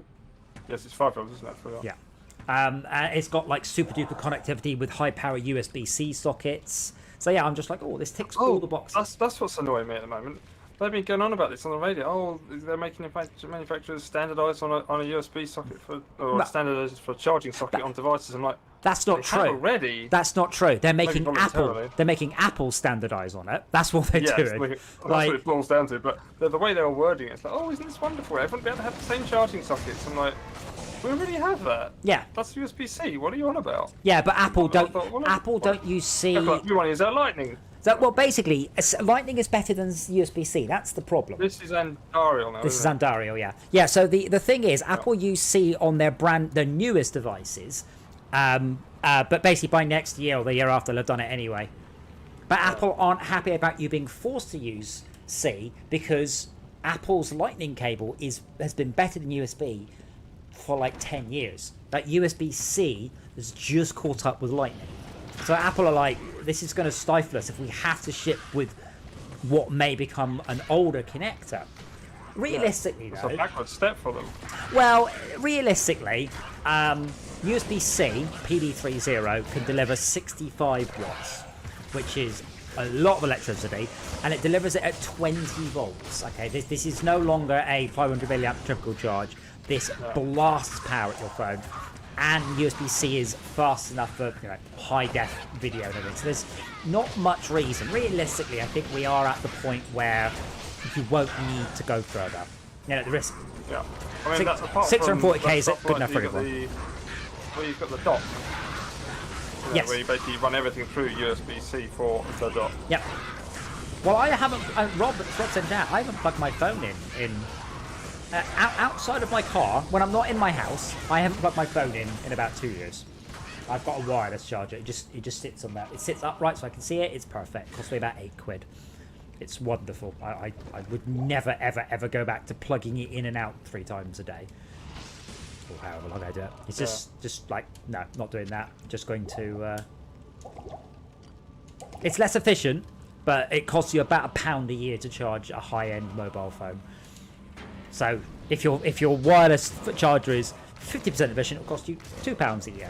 Yes, it's 5 isn't it? Yeah. It's got like super duper connectivity with high power USB-C sockets. So yeah, I'm just like, this ticks all the boxes. That's what's annoying me at the moment. They've been going on about this on the radio. Oh, they're making manufacturers standardise on a USB socket standardised for a charging socket on devices. I'm like, that's not true. Already. That's not true. They're making Apple. They're making Apple standardise on it. That's what they're doing. That's what it boils down to. But the way they were wording it, it's like, isn't this wonderful? Everyone will be able to have the same charging sockets. I'm like, we already have that. Yeah. That's USB-C. What are you on about? Yeah, but Apple don't use C. We want to use our Lightning. Well, basically, Lightning is better than USB-C. That's the problem. This is Andariel now. This is Andariel, yeah. Yeah, so the thing is, Apple use C on their newest devices, but basically by next year or the year after, they've done it anyway. But Apple aren't happy about you being forced to use C because Apple's Lightning cable has been better than USB for like 10 years. Like USB-C has just caught up with Lightning. So Apple are like, this is going to stifle us if we have to ship with what may become an older connector. Realistically, though... It's a backward step for them. Well, realistically, USB-C PD30 can deliver 65 watts, which is a lot of electricity, and it delivers it at 20 volts. Okay, this is no longer a 500 milliamp typical charge. This blasts power at your phone. And USB-C is fast enough for high def video and everything. So there's not much reason. Realistically, I think we are at the point where you won't need to go further. The risk. Yeah. I mean, that's apart 640k is good enough for everyone. Where you've got the dock. Yes. Where you basically run everything through USB-C for the dock. Yep. Well, I haven't. Rob said that I haven't plugged my phone in. Outside of my car, when I'm not in my house, I haven't plugged my phone in about 2 years. I've got a wireless charger. It just sits on that. It sits upright so I can see it. It's perfect. It costs me about £8. It's wonderful. I would never ever go back to plugging it in and out 3 times a day, or however long I do it. It's just like, no, not doing that. Just going to. It's less efficient, but it costs you about £1 a year to charge a high-end mobile phone. So if your wireless charger is 50% efficient, it'll cost you £2 a year.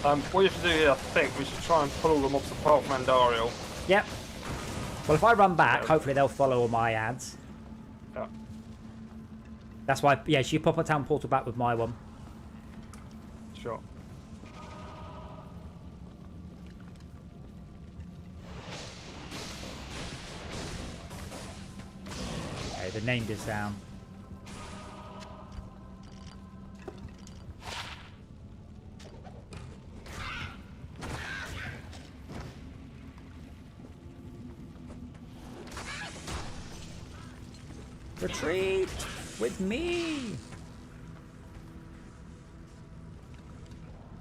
What you have to do here, I think, we should try and pull all them off the pole from Andariel. Yep. Well, if I run back, hopefully they'll follow all my ads. Yeah. That's why, yeah, should you pop a town portal back with my one? Sure. The name is down. Retreat with me.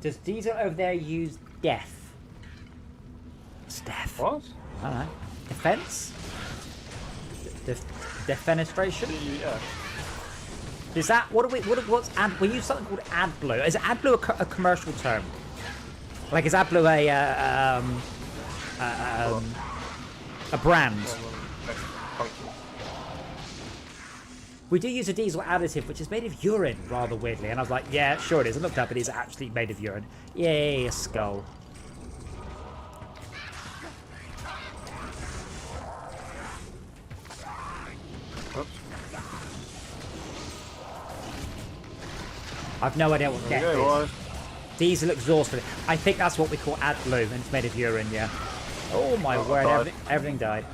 Does Diesel over there use death? Death. What? I don't know. Defense? Defenestration? Yeah. Is that what's ad? We use something called AdBlue. Is AdBlue a commercial term? Like is AdBlue a brand? We do use a diesel additive, which is made of urine, rather weirdly. And I was like, yeah, sure it is. I looked up, it is actually made of urine. Yay, a skull. Oops. I've no idea what death is. Boys. Diesel exhaust. I think that's what we call AdBlue, and it's made of urine, yeah. Oh my word, everything died.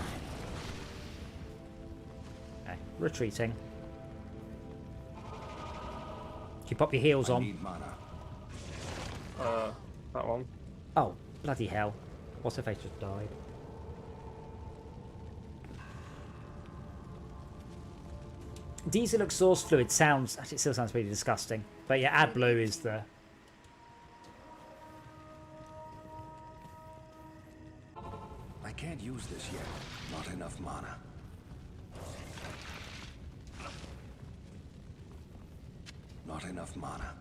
Okay, retreating. Keep up your heels I on. need mana. That one. Oh, bloody hell. What's if I just died? Diesel exhaust fluid sounds... Actually, it still sounds pretty disgusting. But yeah, AdBlue is the... I can't use this yet. Not enough mana. Not enough mana.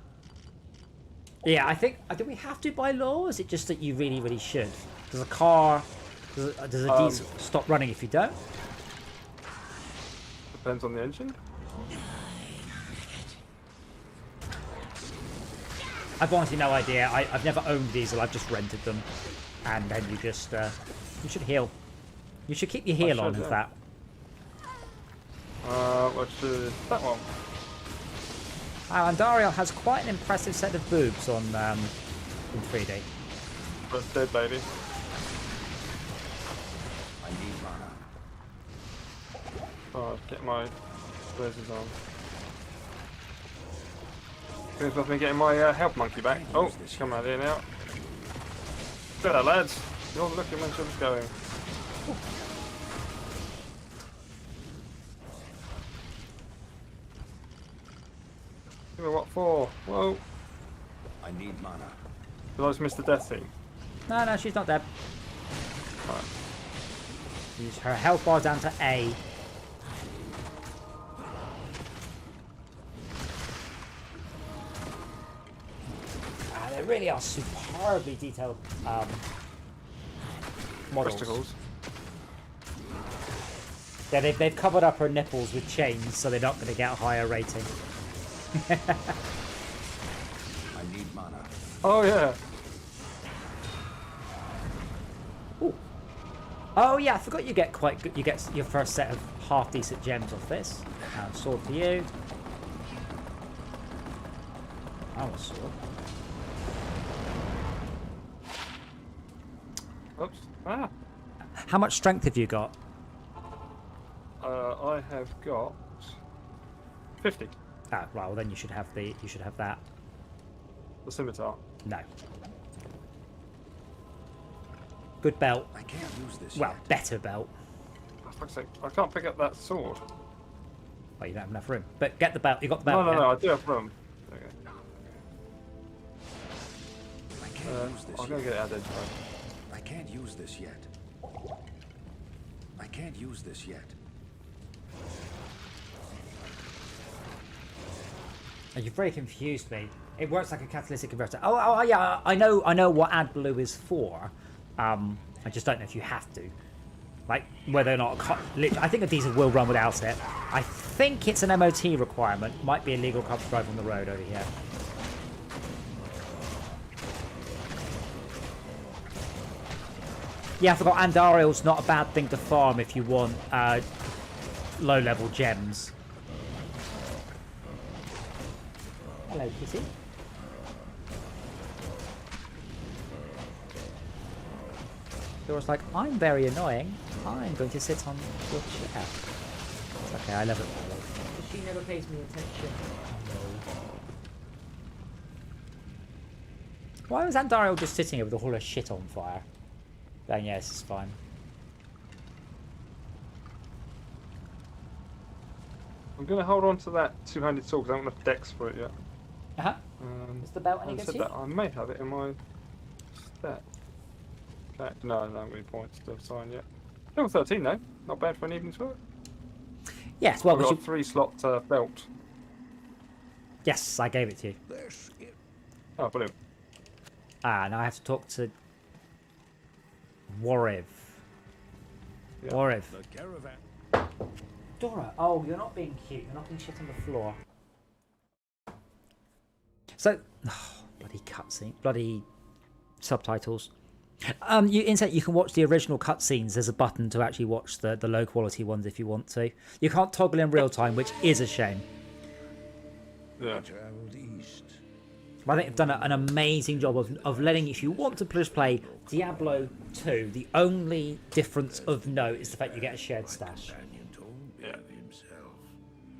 Yeah, I think... Do we have to by law, or is it just that you really, really should? Does a car... Does a diesel stop running if you don't? Depends on the engine. I've honestly no idea. I've never owned diesel, I've just rented them. And then you just... you should heal. You should keep your heal on, in fact. Which is that one. Andariel has quite an impressive set of boobs on in 3D. That's dead, lady. I need mana. Oh, get my lasers on. Seems worth me getting my health monkey back. Oh, it's come out here now. Better, lads. You're looking when ship's going. Give me what for? Whoa. I need mana. Did I just miss the death thing? No, she's not dead. Right. Use her health bar down to A. They really are superbly detailed models. Crystals. Yeah, they've covered up her nipples with chains, so they're not going to get a higher rating. I need mana. Oh yeah. Ooh. Oh yeah, I forgot you get quite good. You get your first set of half decent gems off this. Sword for you. Oh, a sword. Oops. Ah. How much strength have you got? I have got 50. Ah, well then you should have that. The scimitar. No. Good belt. I can't use this Well, yet. better belt. For fuck's sake, I can't pick up that sword. Well, you don't have enough room. But get the belt. You got the No, belt. no, I do have room. Okay. I can't use this I'm gonna yet. get it added. I can't use this yet. I can't use this yet. And you've very confused me. It works like a catalytic converter. Oh yeah, I know what AdBlue is for. I just don't know if you have to. Like, whether or not... I think a diesel will run without it. I think it's an MOT requirement. Might be illegal car to drive on the road over here. Yeah, I forgot Andariel's not a bad thing to farm if you want low-level gems. Hello, kitty. Dora's like, I'm very annoying. I'm going to sit on your chair. It's okay, I love it. She never pays me attention. Why was Andariel just sitting here with all her shit on fire? Then yeah, this is fine. I'm gonna hold on to that two-handed sword because I haven't got enough dex for it yet. Uh-huh. Is the belt any having good said to you? that, I may have it in my stat. Okay. No, I don't have any points to assign yet. Level 13 though, not bad for an evening's work. Yes, well, I've got a 3-slot belt. yes, I gave it to you. There's it. Oh, brilliant. Ah, now I have to talk to Wariv. Yeah. Wariv. The caravan. Dora, oh, you're not being cute. You're not being shit on the floor. So, bloody cutscene, bloody subtitles. You can watch the original cutscenes. There's a button to actually watch the low quality ones if you want to. You can't toggle in real time, which is a shame. Yeah. Traveled east. I think they've done an amazing job of letting, if you want to just play Diablo 2, the only difference of note is the fact you get a shared stash. Companion told me of himself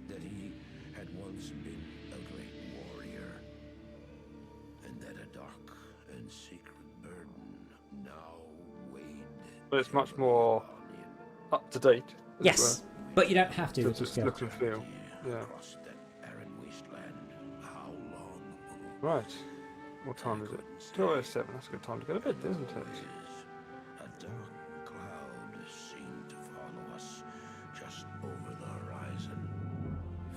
that he had once been a great warrior, and that a dark and secret burden now weighed. But it's much more up to date. Yes, but you don't have to. To just look and feel. Yeah. Across that barren wasteland. How long? Right. What time is it? 12:07. That's a good time to go to bed, isn't it? A dark cloud seemed to follow us just over the horizon.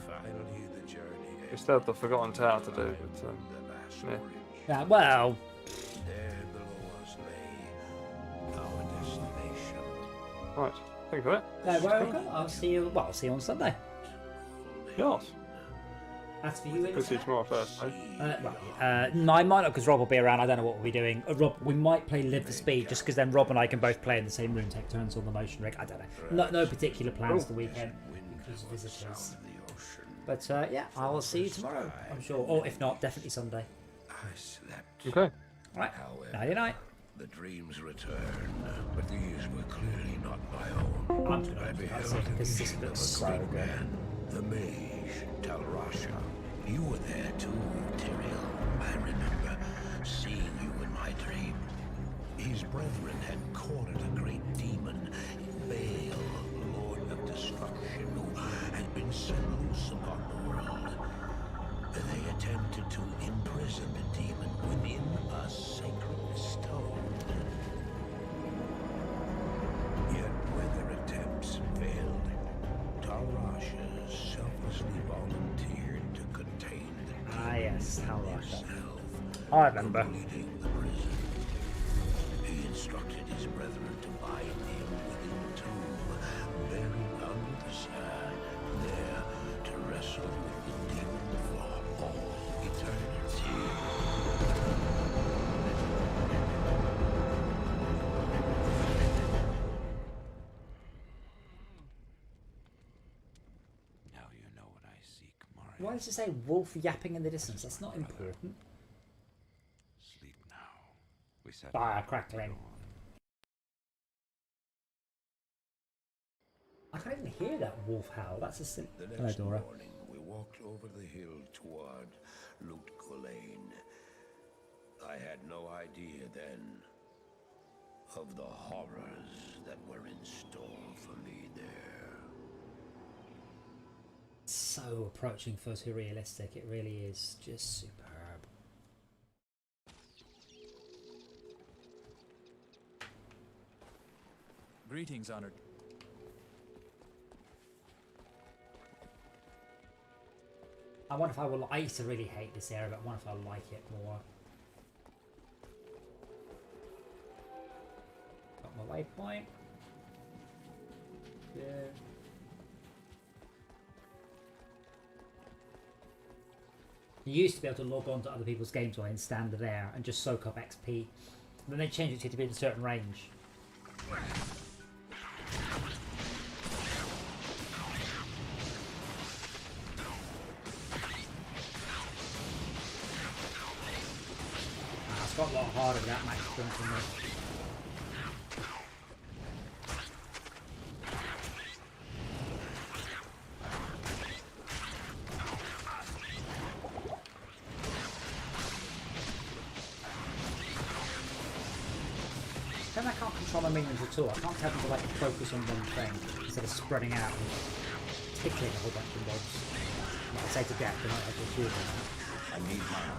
Finally, the journey. We still have the Forgotten Tower to do, but The last yeah. orange. Well, There below us lay our destination. Right. Thank you for that. welcome. I'll see you. Well, I'll see you on Sunday. Yes. As for you, We'll see you tomorrow first, eh? no, I might not because Rob will be around. I don't know what we'll be doing. Rob, we might play Live the Speed just because then Rob and I can both play in the same room, take turns on the motion rig. I don't know. No particular plans the weekend because of visitors. But yeah, I will see you tomorrow, I'm sure. Or if not, definitely Sunday. I slept. Okay. Right. However, Nighty night. the dreams returned, but these were clearly not my own. I'm just going to because this looks so good. Man, the mage, Talrasha. You were there too, Tyrael. I remember seeing you in my dream. His brethren had cornered a great demon, Baal, Lord of Destruction, who had been set loose upon the world. They attempted to imprison the demon within a sacred stone. Yet when their attempts failed, Talrasha selflessly volunteered to contain the demon Ah, yes, Talrasha. himself, I remember. completing the prison. He instructed his brethren to bind him within the tomb, buried under the sand, there to wrestle with the demon for all eternity. Now you know what I seek, Mario. Why does it say wolf yapping in the distance? That's not important. Sleep now. We sat Ah, crackling. I can't even hear that wolf howl. That's a silly. The Hello, next Dora. morning, we walked over the hill toward Lut Gholein. I had no idea then of the horrors that were in store for me there. So approaching photorealistic. It really is just superb. Greetings, honored. I wonder if I will. I used to really hate this area, but I wonder if I'll like it more. Got my waypoint. Yeah. You used to be able to log on to other people's games while in standard air and just soak up XP. And then they changed it to be in a certain range. It's got a lot harder with that max sprint than this. Then I can't control my minions at all. I can't tell them to like focus on one thing instead of spreading out and tickling a whole bunch of mobs. Like I say to death, they're not actually shooting them. I need mana.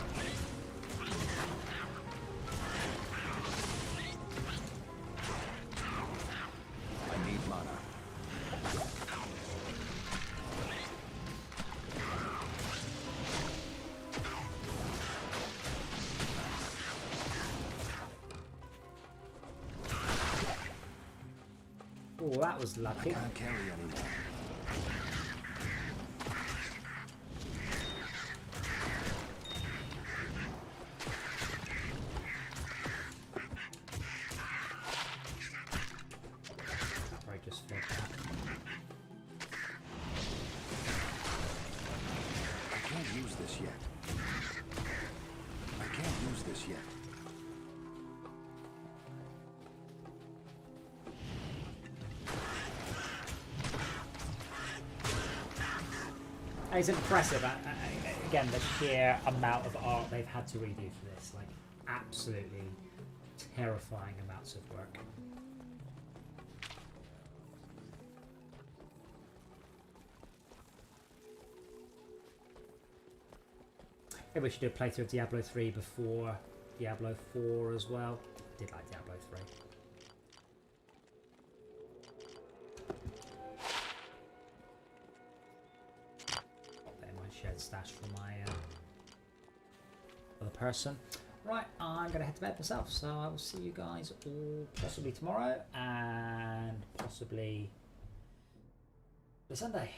I need mana. Oh, that was lucky. Can't carry anymore. Right, just flip that. I can't use this yet. I can't use this yet. It's impressive. Again, the sheer amount of art they've had to redo for this, like absolutely terrifying amounts of work. Maybe we should do a playthrough of Diablo 3 before Diablo 4 as well. Did like Diablo 3. Shared stash for my other person. Right, I'm going to head to bed myself, so I will see you guys all possibly tomorrow and possibly the Sunday.